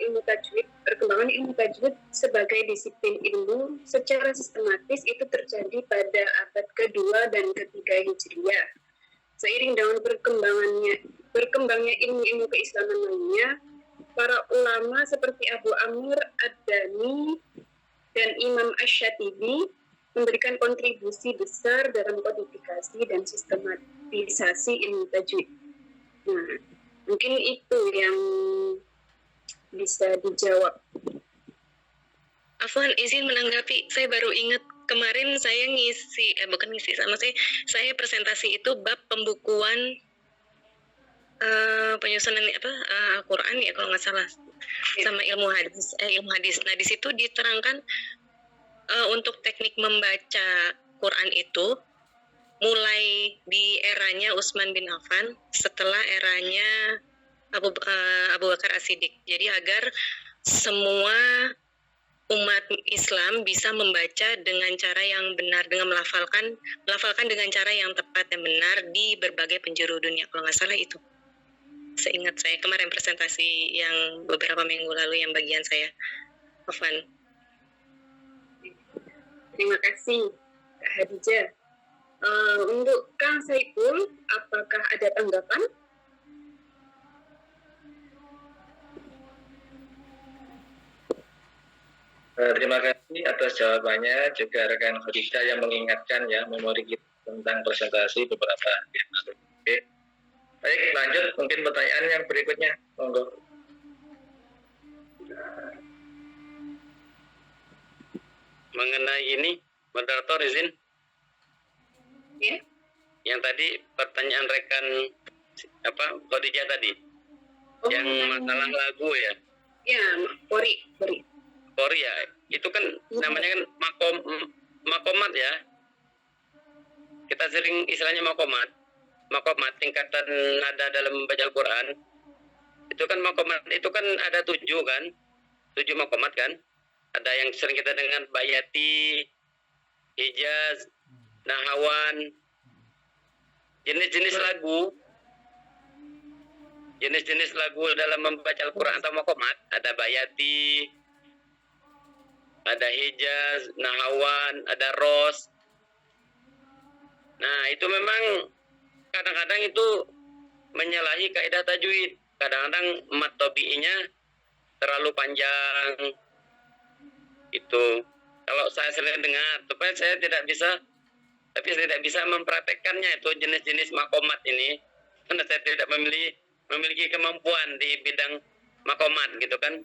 ilmu tajwid sebagai disiplin ilmu secara sistematis itu terjadi pada abad kedua dan ketiga Hijriah. Seiring dengan berkembangnya ilmu-ilmu keislaman lainnya, para ulama seperti Abu Amr Ad-Dani dan Imam Asy-Syatibi memberikan kontribusi besar dalam kodifikasi dan sistematisasi ilmu tajwid. Nah, mungkin itu yang bisa dijawab. Afwan, izin menanggapi. Saya baru ingat kemarin saya saya presentasi itu bab pembukuan penyusunan Al-Quran ya kalau nggak salah, sama ilmu hadis. Nah di situ diterangkan untuk teknik membaca Quran itu mulai di eranya Utsman bin Affan, setelah eranya Abu Bakar As-Siddiq. Jadi agar semua umat Islam bisa membaca dengan cara yang benar, dengan melafalkan dengan cara yang tepat dan benar di berbagai penjuru dunia. Kalau nggak salah itu. Seingat saya kemarin presentasi yang beberapa minggu lalu yang bagian saya. Afwan. Terima kasih, Kak Hadijah. Untuk Kang Saiful, apakah ada tanggapan? Terima kasih atas jawabannya, juga rekan Khadijah yang mengingatkan ya memori kita tentang presentasi beberapa yang lalu. Oke. Baik, lanjut mungkin pertanyaan yang berikutnya. Monggo. Mengenai ini, moderator izin. Ya. Yang tadi pertanyaan rekan Khadijah tadi. Yang masalah lagu ya. Ya, Pori. Korea itu kan namanya kan makomat ya. Kita sering istilahnya makomat tingkatan nada dalam membaca Al-Quran. Itu kan makomat itu kan ada 7 kan, 7 makomat kan. Ada yang sering kita dengar bayati, hijaz, nahawan. Jenis-jenis lagu dalam membaca Al-Quran atau makomat ada bayati, ada hijaz, nahawan, ada ros. Nah, itu memang kadang-kadang itu menyalahi kaidah tajwid. Kadang-kadang mat tabi'inya terlalu panjang. Itu kalau saya sering dengar, tapi saya tidak bisa mempraktekkannya itu jenis-jenis makomat ini karena saya tidak memiliki kemampuan di bidang makomat gitu kan.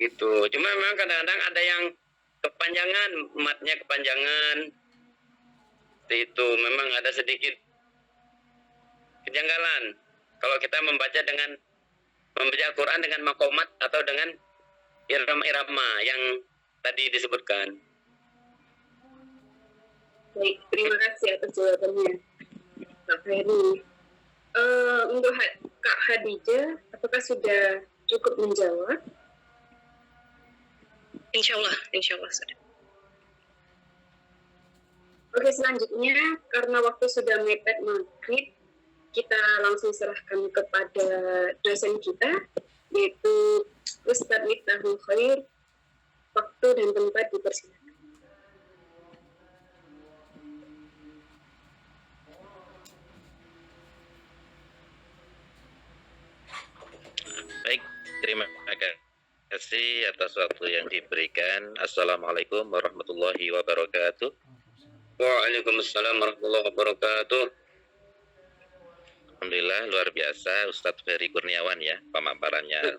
Gitu. Cuma memang kadang-kadang ada yang kepanjangan, matnya kepanjangan. Itu memang ada sedikit kejanggalan kalau kita membaca Al-Quran dengan makomat atau dengan irama-irama yang tadi disebutkan. Baik, terima kasih atas jawabannya, Kak Ferry. Untuk Kak Hadijah, apakah sudah cukup menjawab? Insya Allah sudah. Oke, selanjutnya karena waktu sudah mepet maghrib, kita langsung serahkan kepada dosen kita, yaitu Ustadz Miftahul Khair. Waktu dan tempat dipersilakan. Baik, terima kasih atas waktu yang diberikan. Assalamualaikum warahmatullahi wabarakatuh. Waalaikumsalam warahmatullahi wabarakatuh. Alhamdulillah, luar biasa Ustadz Ferry Kurniawan ya, pemaparannya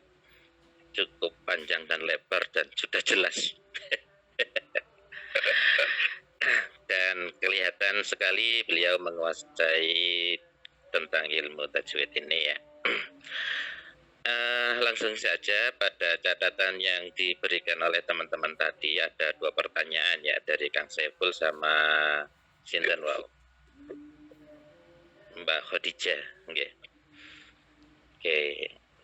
cukup panjang dan lebar dan sudah jelas. Dan kelihatan sekali beliau menguasai tentang ilmu tajwid ini ya. Langsung saja pada catatan yang diberikan oleh teman-teman tadi ada 2 pertanyaan ya dari Kang Saiful sama Sinten Wow. Mbak Khadijah. Oke.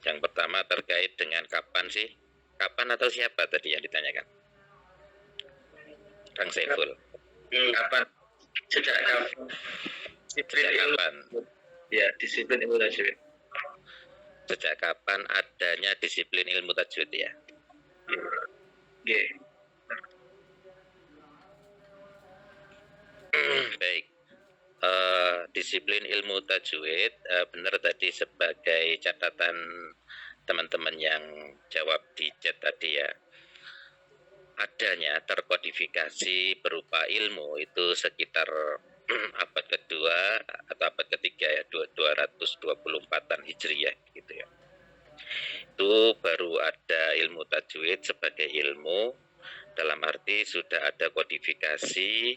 Yang pertama terkait dengan kapan sih? Kapan atau siapa tadi yang ditanyakan? Kang Saiful. Kapan? Sejak kapan? Sejak kapan? Ya, disiplin ilmu tajwid. Sejak kapan adanya disiplin ilmu tajwid ya? Oke. Baik. Disiplin ilmu tajwid benar tadi sebagai catatan teman-teman yang jawab di chat tadi ya. adanya terkodifikasi berupa ilmu itu sekitar abad kedua atau abad ketiga ya, 224-an Hijriyah gitu ya. Itu baru ada ilmu tajwid sebagai ilmu, dalam arti sudah ada kodifikasi,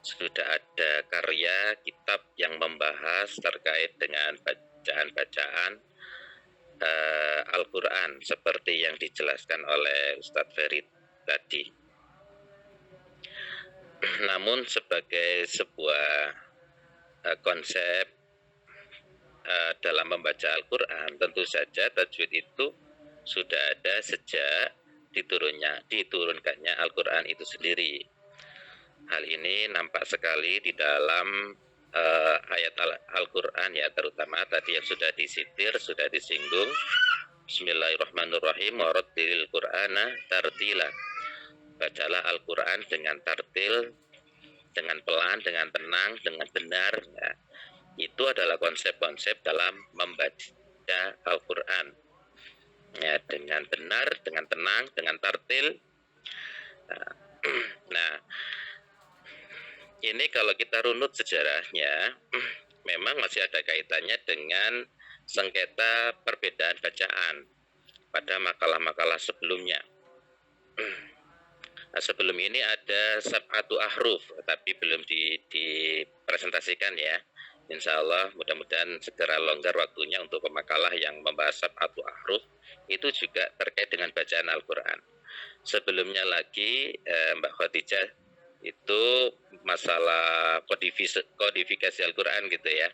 sudah ada karya kitab yang membahas terkait dengan bacaan-bacaan Al-Quran seperti yang dijelaskan oleh Ustadz Ferid tadi. Namun sebagai sebuah konsep dalam membaca Al-Quran, tentu saja tajwid itu sudah ada sejak diturunkannya Al-Quran itu sendiri. Hal ini nampak sekali di dalam ayat Al-Quran ya, terutama tadi yang sudah disitir, sudah disinggung. Bismillahirrahmanirrahim, warattilil Qur'ana tartila. Bacalah Al-Quran dengan tartil, dengan pelan, dengan tenang, dengan benar ya. Itu adalah konsep-konsep dalam membaca Al-Quran ya, dengan benar, dengan tenang, dengan tartil. Nah, ini kalau kita runut sejarahnya, memang masih ada kaitannya dengan sengketa perbedaan bacaan pada makalah-makalah sebelumnya. Nah, sebelum ini ada sab'atu ahruf, tapi belum dipresentasikan ya. Insya Allah mudah-mudahan segera longgar waktunya untuk pemakalah yang membahas sab'atu ahruf, itu juga terkait dengan bacaan Al-Quran. Sebelumnya lagi Mbak Khadijah, itu masalah kodifikasi Al-Quran gitu ya.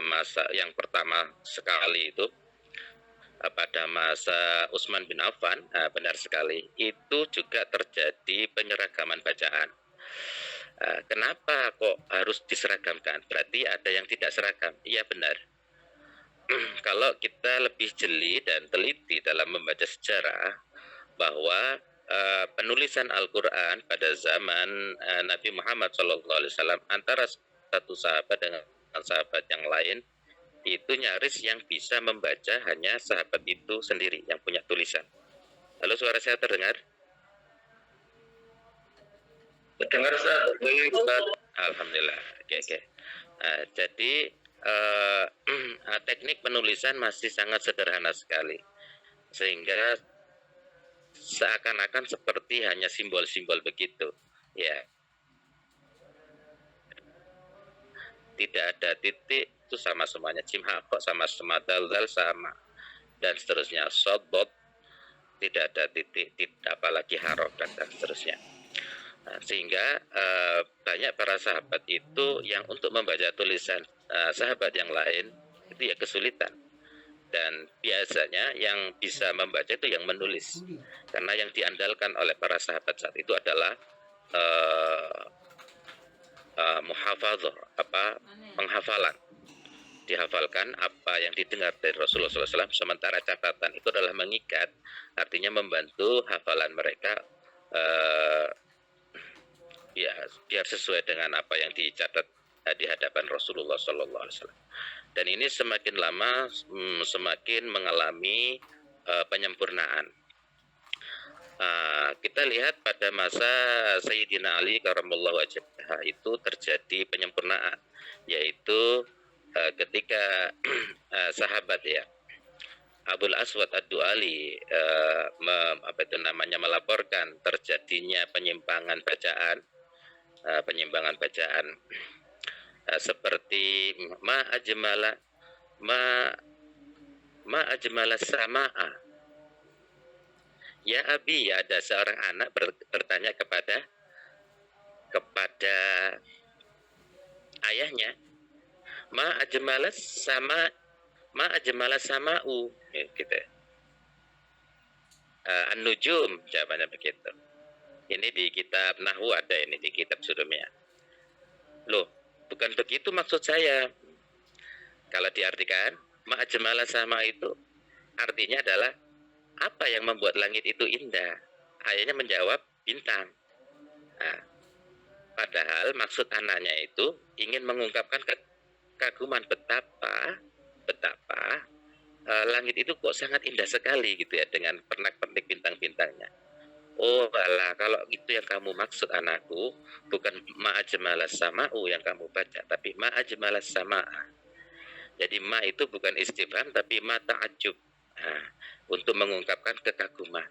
Masa yang pertama sekali itu pada masa Utsman bin Affan, benar sekali, itu juga terjadi penyeragaman bacaan. Kenapa kok harus diseragamkan? Berarti ada yang tidak seragam. Iya benar. Kalau kita lebih jeli dan teliti dalam membaca sejarah, bahwa penulisan Al-Quran pada zaman Nabi Muhammad SAW antara satu sahabat dengan sahabat yang lain, itu nyaris yang bisa membaca hanya sahabat itu sendiri yang punya tulisan. Halo, suara saya terdengar? Terdengar, Ustaz. Alhamdulillah. Oke. Jadi teknik penulisan masih sangat sederhana sekali, sehingga seakan-akan seperti hanya simbol-simbol begitu ya, tidak ada titik, itu sama semuanya, cimha kok sama dal sama, dan seterusnya, sodot tidak ada titik, tidak apalagi harok dan seterusnya. Nah, sehingga banyak para sahabat itu yang untuk membaca tulisan sahabat yang lain itu ya kesulitan. Dan biasanya yang bisa membaca itu yang menulis, karena yang diandalkan oleh para sahabat saat itu adalah muhafadzah, penghafalan. Dihafalkan apa yang didengar dari Rasulullah SAW, sementara catatan itu adalah mengikat, artinya membantu hafalan mereka biar sesuai dengan apa yang dicatat di hadapan Rasulullah SAW. Dan ini semakin lama semakin mengalami penyempurnaan. Kita lihat pada masa Sayyidina Ali karamallahu wajhah itu terjadi penyempurnaan, yaitu ketika sahabat ya Abul Aswad Ad-Du'ali melaporkan terjadinya penyimpangan bacaan seperti ma ajmala sama'a. Ya Abi, ya, ada seorang anak bertanya kepada ayahnya, ma ajmala sama'u gitu. An-Nujum, jawabannya begitu. Ini di kitab Nahwu ada, ini di kitab Surumiyah. Loh, bukan begitu maksud saya. Kalau diartikan ma'ajmala sama itu artinya adalah apa yang membuat langit itu indah. Ayahnya menjawab bintang. Nah, padahal maksud anaknya itu ingin mengungkapkan kekaguman betapa langit itu kok sangat indah sekali gitu ya, dengan pernak-pernik bintang-bintangnya. Oh alah, kalau itu yang kamu maksud anakku, bukan ma'ajmalas sama'u yang kamu baca, tapi ma'ajmalas sama'a. Jadi ma itu bukan istifham, tapi ma ta'ajub. Nah, untuk mengungkapkan kekaguman.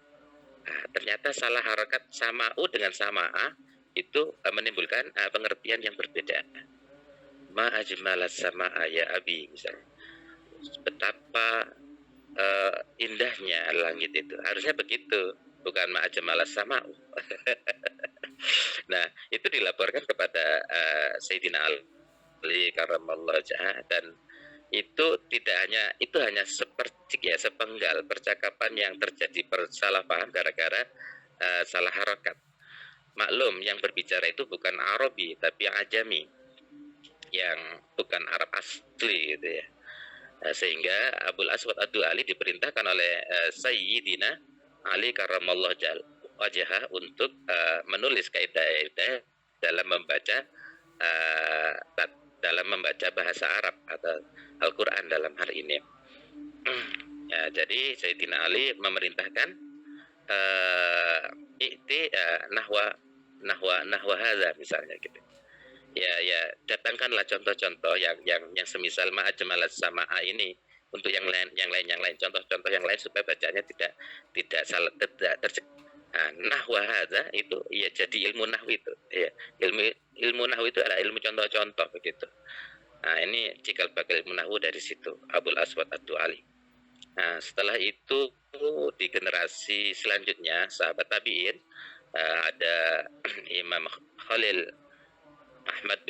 Nah, ternyata salah harokat sama'u dengan sama'a itu menimbulkan pengertian yang berbeda. Ma'ajmalas sama'a ya abi, misalnya. Betapa indahnya langit itu. Harusnya begitu, bukan ma'ajmalas sama'u. Nah, itu dilaporkan kepada Sayyidina Ali karamallahu wajhah, dan itu tidak hanya seperti ya sepenggal percakapan yang terjadi salah paham gara-gara salah harokat. Maklum yang berbicara itu bukan Arabi tapi Ajami, yang bukan Arab asli gitu ya. Sehingga Abul Aswad Ad-Du'ali diperintahkan oleh Sayyidina Ali karamallahu wajhah untuk menulis kaidah-kaidah dalam membaca bahasa Arab atau Al-Quran dalam hal ini. Ya, jadi Sayyidina Ali memerintahkan nahwa hadza misalnya gitu. Ya datangkanlah contoh-contoh yang semisal ma'ajmalas sama'a ini untuk yang lain contoh-contoh yang lain supaya bacanya tidak salah, tidak terjadi. Nahwa hadza itu ya jadi ilmu nahwi itu ya, ilmu nahwi itu adalah ilmu contoh-contoh begitu. Nah, ini cikal bakal ilmu nahwu dari situ Abul Aswad Ad-Du'ali. Nah, setelah itu di generasi selanjutnya sahabat tabi'in ada Imam Khalil Ahmad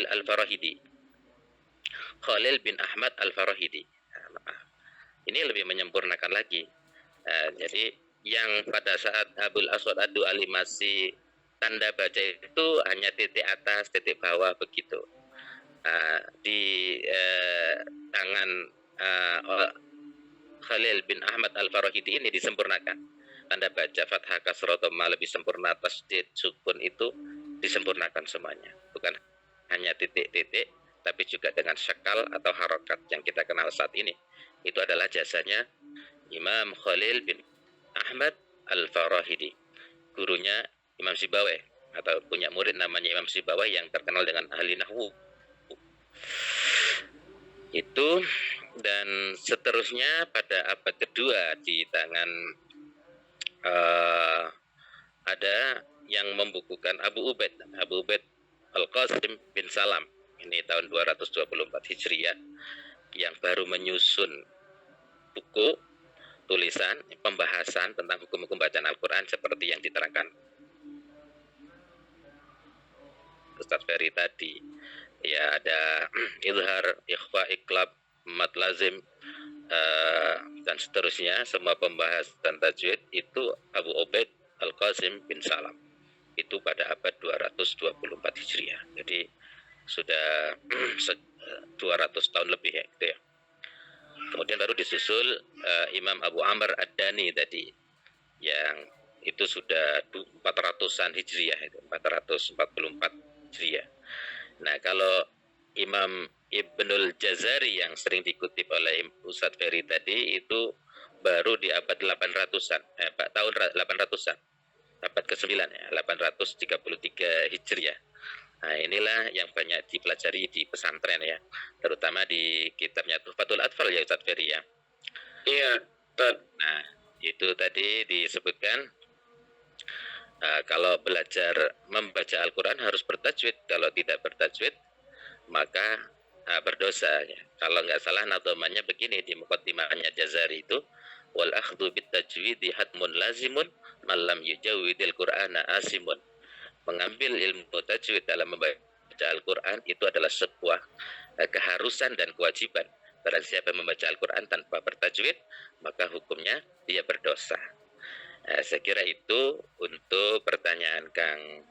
Al-Farahidi. Khalil bin Ahmad Al-Farahidi. Ini lebih menyempurnakan lagi. Jadi yang pada saat Abul Aswad Ad-Du'ali masih tanda baca itu hanya titik atas, titik bawah begitu. Di tangan Khalil bin Ahmad Al-Farahidi ini disempurnakan. Tanda baca fathah kasrah dhamma lebih sempurna, tasdid sukun itu disempurnakan semuanya. Bukan hanya titik-titik, tapi juga dengan syakal atau harokat yang kita kenal saat ini. Itu adalah jasanya Imam Khalil bin Ahmad Al-Farahidi, gurunya Imam Sibawai, atau punya murid namanya Imam Sibawai yang terkenal dengan ahli nahwu. Itu, dan seterusnya pada abad kedua di tangan ada yang membukukan Abu Ubaid Al-Qasim bin Salam. Ini tahun 224 Hijriah, yang baru menyusun buku tulisan pembahasan tentang hukum-hukum bacaan Al-Quran seperti yang diterangkan Ustaz Ferry tadi. Ya, ada izhar, ikhfa, iqlab, mat lazim, dan seterusnya. Semua pembahasan tajwid itu Abu Ubaid Al-Qasim bin Salam. Itu pada abad 224 Hijriah. Jadi sudah 200 tahun lebih ya, gitu ya. Kemudian baru disusul Imam Abu Amr Ad-Dani tadi, yang itu sudah 400-an Hijriah, itu 444 Hijriah. Nah, kalau Imam Ibnul Jazari yang sering dikutip oleh Ustadz Ferry tadi itu baru di abad 800-an, tahun 800-an, abad ke-9 ya, 833 Hijriah. Nah, inilah yang banyak dipelajari di pesantren ya, terutama di kitabnya Tuhfatul Atfal ya Ustadz Ferry ya. Iya, Tad. Nah, itu tadi disebutkan kalau belajar membaca Al-Quran harus bertajwid. Kalau tidak bertajwid maka berdosa ya. Kalau nggak salah nadhamannya begini di muqaddimahnya Jazari itu, wal akhdhu bit tajwidi hatmun lazimun man lam yujawwidil Qur'ana asimun. Mengambil ilmu tajwid dalam membaca Al-Quran itu adalah sebuah keharusan dan kewajiban. Barang siapa membaca Al-Quran tanpa bertajwid, maka hukumnya dia berdosa. Saya kira itu untuk pertanyaan Kang.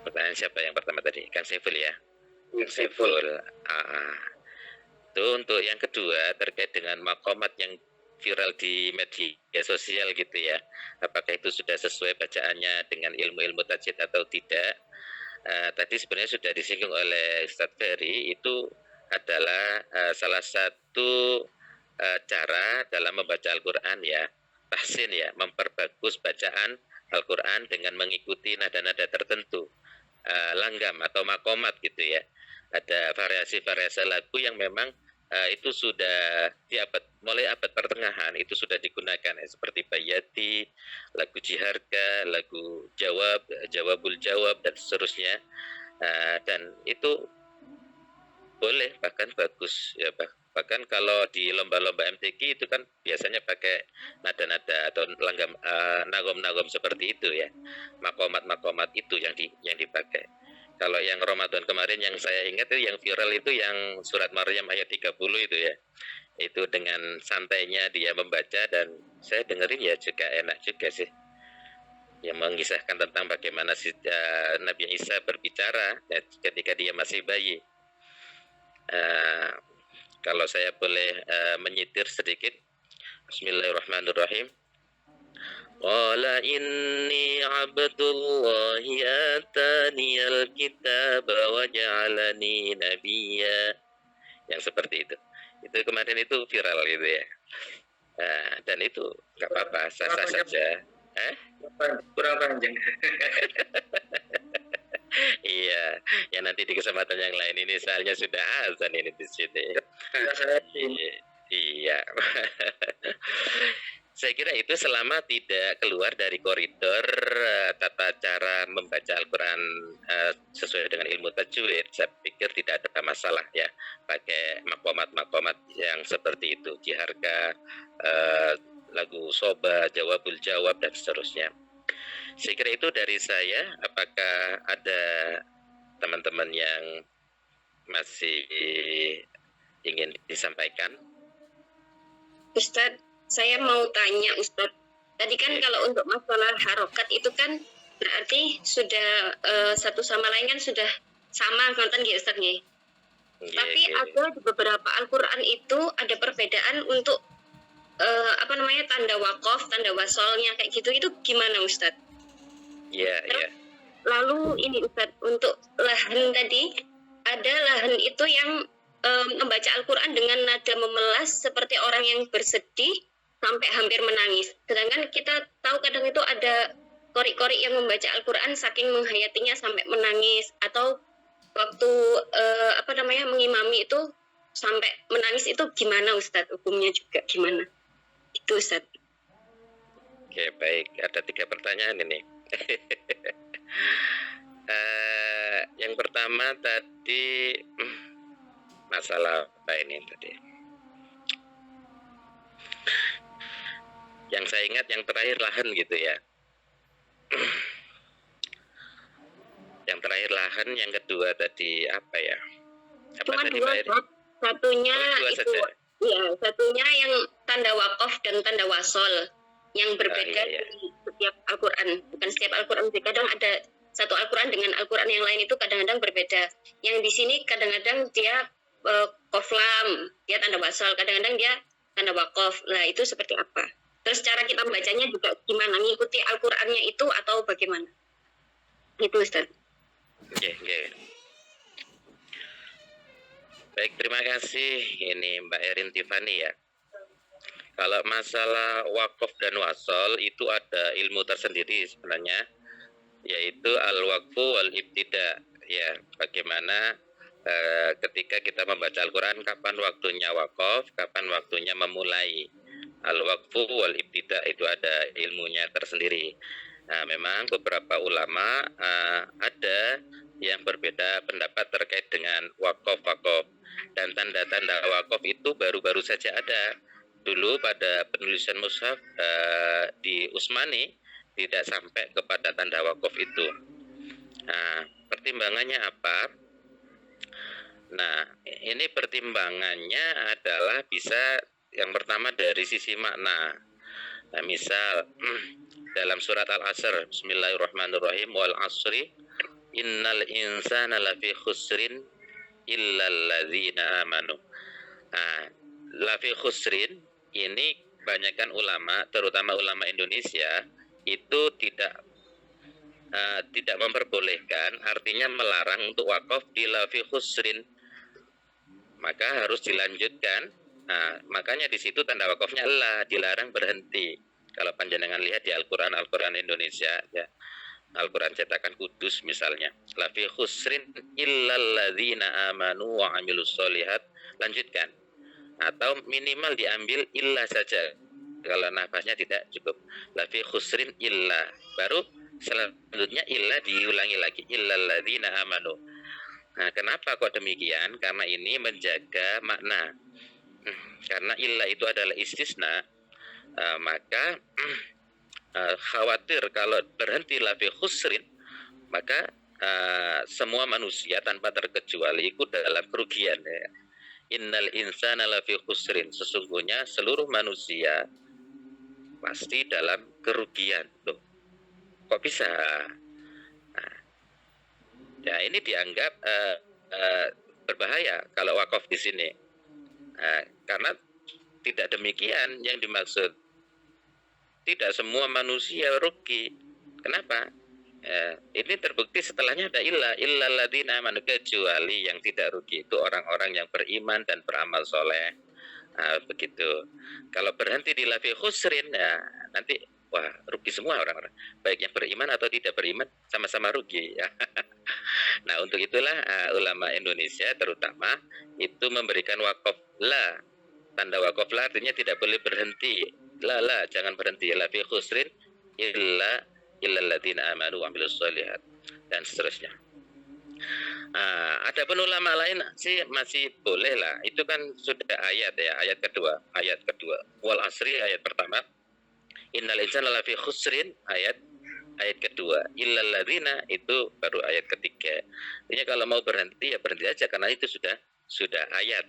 Pertanyaan siapa yang pertama tadi? Kang Saiful ya? Kang Saiful. Itu untuk yang kedua terkait dengan maqamat yang viral di media sosial gitu ya. Apakah itu sudah sesuai bacaannya dengan ilmu-ilmu tajwid atau tidak? Tadi sebenarnya sudah disinggung oleh Ustadz Ferry, itu adalah salah satu cara dalam membaca Al-Quran ya, tahsin ya, memperbagus bacaan Al-Quran dengan mengikuti nada-nada tertentu, langgam atau makomat gitu ya. Ada variasi-variasi lagu yang memang itu sudah mulai abad pertengahan itu sudah digunakan ya, seperti Bayati, lagu Jiharga, lagu Jawabul Jawab dan seterusnya. Dan itu boleh, bahkan bagus ya, bahkan kalau di lomba-lomba MTQ itu kan biasanya pakai nada-nada atau langgam nagom-nagom seperti itu ya, makomat itu yang dipakai. Kalau yang Ramadan kemarin yang saya ingat itu yang viral itu yang surat Maryam ayat 30 itu ya, itu dengan santainya dia membaca dan saya dengerin ya juga enak juga sih, yang mengisahkan tentang bagaimana Nabi Isa berbicara ya, ketika dia masih bayi. Kalau saya boleh menyitir sedikit, Bismillahirrahmanirrahim. Qala inni abdullahi ataniyal kitaba wa ja'alani nabiyya. Yang seperti itu. Itu kemarin itu viral gitu ya. Dan itu nggak apa-apa, sah-sah saja. Kurang panjang. Iya, ya nanti di kesempatan yang lain ini soalnya sudah azan ini di sini. Iya. Saya kira itu selama tidak keluar dari koridor tata cara membaca Al-Quran sesuai dengan ilmu tajwid, saya pikir tidak ada masalah ya pakai makomat yang seperti itu, Jiharga, lagu Soba, Jawabul Jawab dan seterusnya. Saya kira itu dari saya. Apakah ada teman-teman yang masih ingin disampaikan? Ustadz, saya mau tanya Ustadz. Tadi kan kalau untuk masalah harokat itu kan berarti sudah satu sama lain kan sudah sama konten ya Ustadz ya. Tapi ada di beberapa Al-Quran itu ada perbedaan untuk tanda wakof, tanda wasolnya kayak gitu, itu gimana Ustadz? Iya. Lalu ini Ustadz, untuk lahan tadi, ada lahan itu yang membaca Al-Quran dengan nada memelas seperti orang yang bersedih sampai hampir menangis. Sedangkan kita tahu kadang itu ada kori-kori yang membaca Al-Quran saking menghayatinya sampai menangis, atau waktu mengimami itu sampai menangis, itu gimana Ustadz? Hukumnya juga gimana? Itu Ustadz. Oke, baik. Ada 3 pertanyaan ini. Yang pertama tadi masalah apa ini tadi? Yang saya ingat yang terakhir lahan gitu ya. Yang terakhir lahan, yang kedua tadi apa ya? Cuma dua, satunya itu saja. Ya, satunya yang tanda wakof dan tanda wasol yang berbeda di setiap Al-Quran. Bukan setiap Al-Quran, kadang ada satu Al-Quran dengan Al-Quran yang lain itu kadang-kadang berbeda. Yang di sini kadang-kadang dia koflam, dia tanda wasol, kadang-kadang dia tanda wakof. Nah, itu seperti apa? Terus cara kita membacanya juga gimana? Ngikuti Al-Qurannya itu atau bagaimana? Itu Ustaz. Oke. Baik, terima kasih. Ini Mbak Erin Tiffany ya. Kalau masalah wakaf dan wasol itu ada ilmu tersendiri sebenarnya, yaitu al-waqfu wal-ibtida. Ya, bagaimana ketika kita membaca Al-Quran, kapan waktunya wakaf, kapan waktunya memulai. Al-waqfu wal-ibtida itu ada ilmunya tersendiri. Nah, memang beberapa ulama ada yang berbeda pendapat terkait dengan wakaf. Dan tanda-tanda wakaf itu baru-baru saja ada. Dulu pada penulisan mushaf di Utsmani tidak sampai kepada tanda wakaf itu. Nah, pertimbangannya apa? Nah, ini pertimbangannya adalah bisa yang pertama dari sisi makna. Nah, misal dalam surat Al-Asr, Bismillahirrahmanirrahim, wal asri innal insana lafi khusrin illal ladzina amanu. Nah, lafi khusrin ini kebanyakan ulama, terutama ulama Indonesia, itu tidak memperbolehkan, artinya melarang untuk wakaf di lafi khusrin. maka harus dilanjutkan. Nah, makanya di situ tanda wakafnya Allah, dilarang berhenti. Kalau panjenengan lihat di Al-Quran Indonesia, ya, Al-Quran cetakan Kudus misalnya, la fi khusrin illal ladzina amanu wa amilus solihat, lanjutkan. Atau minimal diambil illa saja. Kalau nafasnya tidak cukup, la fi khusrin illa, baru selanjutnya illa diulangi lagi, illal ladzina amanu. Nah, kenapa kok demikian? Karena ini menjaga makna. Karena illa itu adalah istisna, maka khawatir kalau berhenti la fi khusrin, maka semua manusia tanpa terkecuali ikut dalam kerugian. Ya. Innal insana lafi khusrin, sesungguhnya seluruh manusia pasti dalam kerugian. Loh, kok bisa? Nah, ya ini dianggap berbahaya kalau wakaf di sini. Karena tidak demikian yang dimaksud. Tidak semua manusia rugi. Kenapa? Ini terbukti setelahnya ada illal ladzina amanu, kecuali yang tidak rugi itu orang-orang yang beriman dan beramal soleh. Begitu. Kalau berhenti di lafi khusrin, ya nanti wah rugi semua orang-orang. Baik yang beriman atau tidak beriman sama-sama rugi. Ya. Nah untuk itulah ulama Indonesia terutama itu memberikan wakaf la. Tanda wakaf la artinya tidak boleh berhenti. La, jangan berhenti. La fi khusrin illal ladzina amanu wa amilus sholihat, dan seterusnya. Ada pun ulama lain sih masih boleh lah. Itu kan sudah ayat ya, ayat kedua. Wal asri ayat pertama. Innal insana lafi khusrin ayat kedua. Illal ladzina itu baru ayat ketiga. Artinya kalau mau berhenti ya berhenti aja karena itu sudah ayat.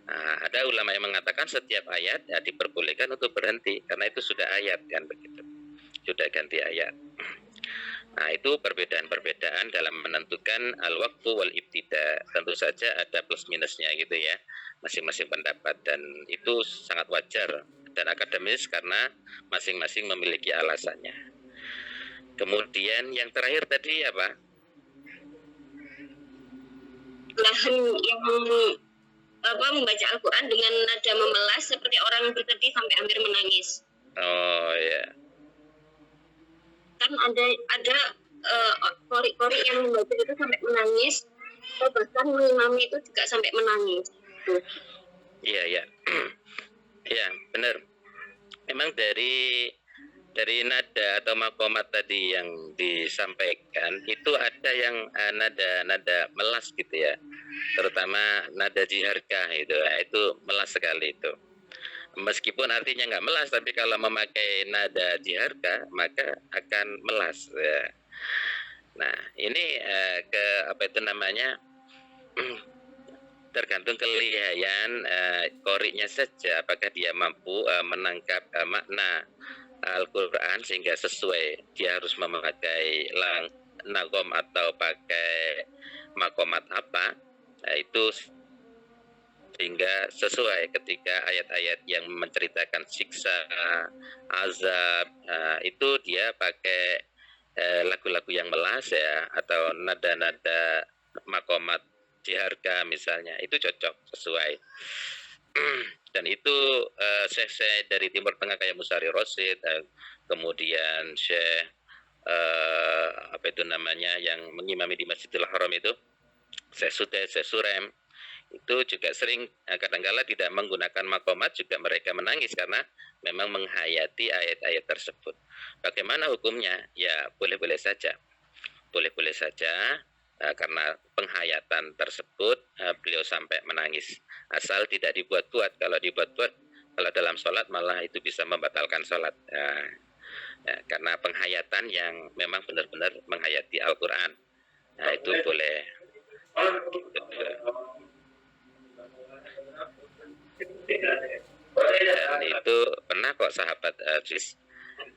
Ada ulama yang mengatakan setiap ayat ya diperbolehkan untuk berhenti karena itu sudah ayat kan begitu. Sudah ganti ayat. Nah, itu perbedaan-perbedaan dalam menentukan al-waqfu wal ibtida. Tentu saja ada plus minusnya gitu ya. Masing-masing pendapat dan itu sangat wajar dan akademis karena masing-masing memiliki alasannya. Kemudian yang terakhir tadi apa? Lahan yang membaca Al-Quran dengan nada memelas seperti orang bersedih sampai hampir menangis. Oh ya. Kan ada kori-kori yang membaca itu sampai menangis, atau bahkan mengimami itu juga sampai menangis. Iya. Ya, benar. Memang dari nada atau makomat tadi yang disampaikan itu ada yang nada melas gitu ya, terutama nada jiharkah itu melas sekali itu. Meskipun artinya nggak melas, tapi kalau memakai nada jiharka maka akan melas. Ya. Nah ini tergantung kelihayan koriknya saja, apakah dia mampu menangkap makna Al-Quran sehingga sesuai. Dia harus memakai nagom atau pakai makomat apa, nah, itu sehingga sesuai ketika ayat-ayat yang menceritakan siksa, azab, itu dia pakai lagu-lagu yang melas ya, atau nada-nada makomat jiharka misalnya, itu cocok sesuai. Dan itu Syekh dari Timur Tengah kayak Musari Rosid, kemudian Syekh yang mengimami di Masjidil Haram itu, Syekh Sudet, Syekh Surem, itu juga sering kadang-kala tidak menggunakan makomat juga mereka menangis karena memang menghayati ayat-ayat tersebut. Bagaimana hukumnya? Ya boleh-boleh saja, karena penghayatan tersebut beliau sampai menangis, asal tidak dibuat-buat. Kalau dibuat-buat, kalau dalam sholat malah itu bisa membatalkan sholat. Karena penghayatan yang memang benar-benar menghayati Al-Quran, itu boleh. Dan itu pernah kok sahabat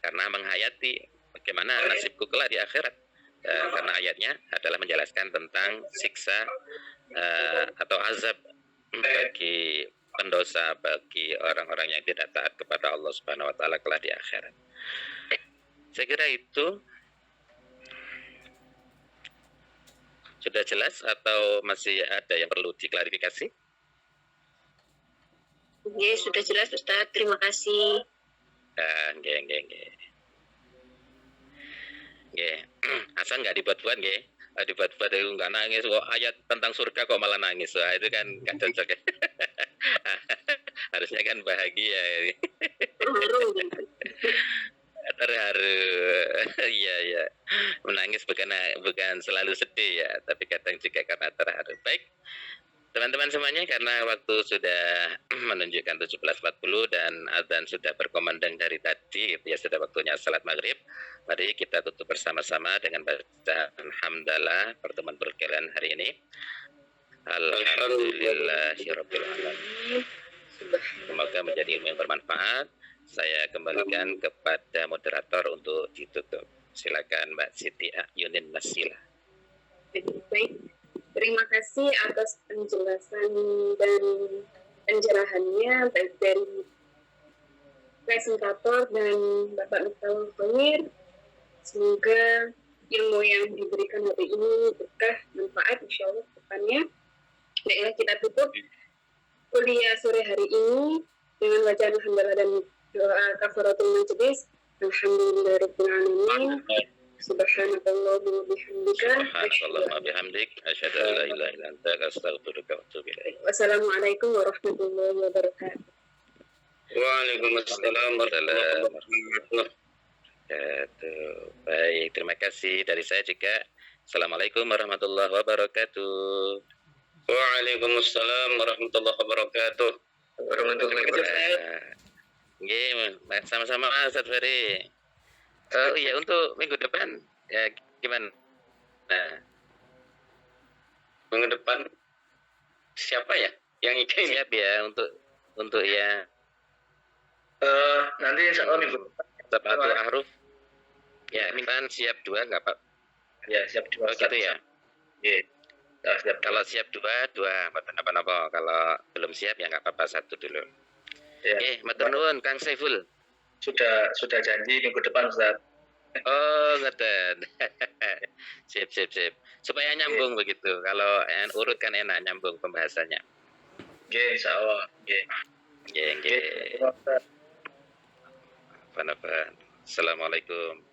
karena menghayati bagaimana nasibku kelak di akhirat, karena ayatnya adalah menjelaskan tentang siksa atau azab bagi pendosa, bagi orang-orang yang tidak taat kepada Allah Subhanahu wa taala kelak di akhirat. Saya kira itu sudah jelas atau masih ada yang perlu diklarifikasi? Oke, sudah jelas Ustaz. Terima kasih. Nggih, nggih, nggih. Nggih. Asal nggak dibuat-buat nggih. Dibuat-buat itu nggak nangis kok, ayat tentang surga kok malah nangis. Wah, itu kan nggak cocok ya. Harusnya kan bahagia ya. Terharu. Iya, iya. Menangis bukan selalu sedih ya, tapi kadang juga karena terharu. Baik. Teman-teman semuanya, karena waktu sudah menunjukkan 17.40 dan adzan sudah berkumandang dari tadi, ya sudah waktunya salat maghrib. Mari kita tutup bersama-sama dengan bacaan hamdalah pertemuan perkalian hari ini. Alhamdulillahirabbil alamin. Semoga menjadi ilmu yang bermanfaat. Saya kembalikan kepada moderator untuk ditutup. Silakan Mbak Siti Yunin Nasila. Baik. Terima kasih atas penjelasan dan pencerahannya baik dari presentator dan Bapak Miftahul Khair. Semoga ilmu yang diberikan hari ini berkah, manfaat insya Allah ke depannya. Baiklah, kita tutup kuliah sore hari ini dengan bacaan alhamdulillah dan doa kafaratul majlis. Alhamdulillahirabbil alamin. Subhanakallahumma bihamdika. Subhanakallahumma bihamdik. Asyhadu an la ilaha illa anta astaghfiruka wa atubu ilaik. Wassalamualaikum warahmatullahi wabarakatuh. Waalaikumsalam warahmatullahi wabarakatuh. Baik, terima kasih dari saya juga. Assalamualaikum warahmatullahi wabarakatuh. Waalaikumsalam warahmatullahi wabarakatuh. Warahmatullahi wabarakatuh. Nggih, sama-sama Ustaz Ferry. Oh iya, untuk minggu depan ya gimana? Nah, Minggu depan siapa ya yang ini? siap ya untuk ya Nanti insya Allah minggu depan. Sabtu Ahruf. Ya, kan siap 2 nggak Pak? Ya, siap 2. Oh gitu ya. Iya. Siap. Kalau siap 2 apa-apa. Kalau belum siap ya nggak apa-apa, 1 dulu. Ya. Matur nuwun Kang Saiful. Sudah janji minggu depan Ustaz. Oh, ngeten. Sip. Supaya nyambung begitu. Kalau urut kan enak nyambung pembahasannya. Nggih, insyaallah. Nggih. Nggih. Apa-apa. Assalamualaikum.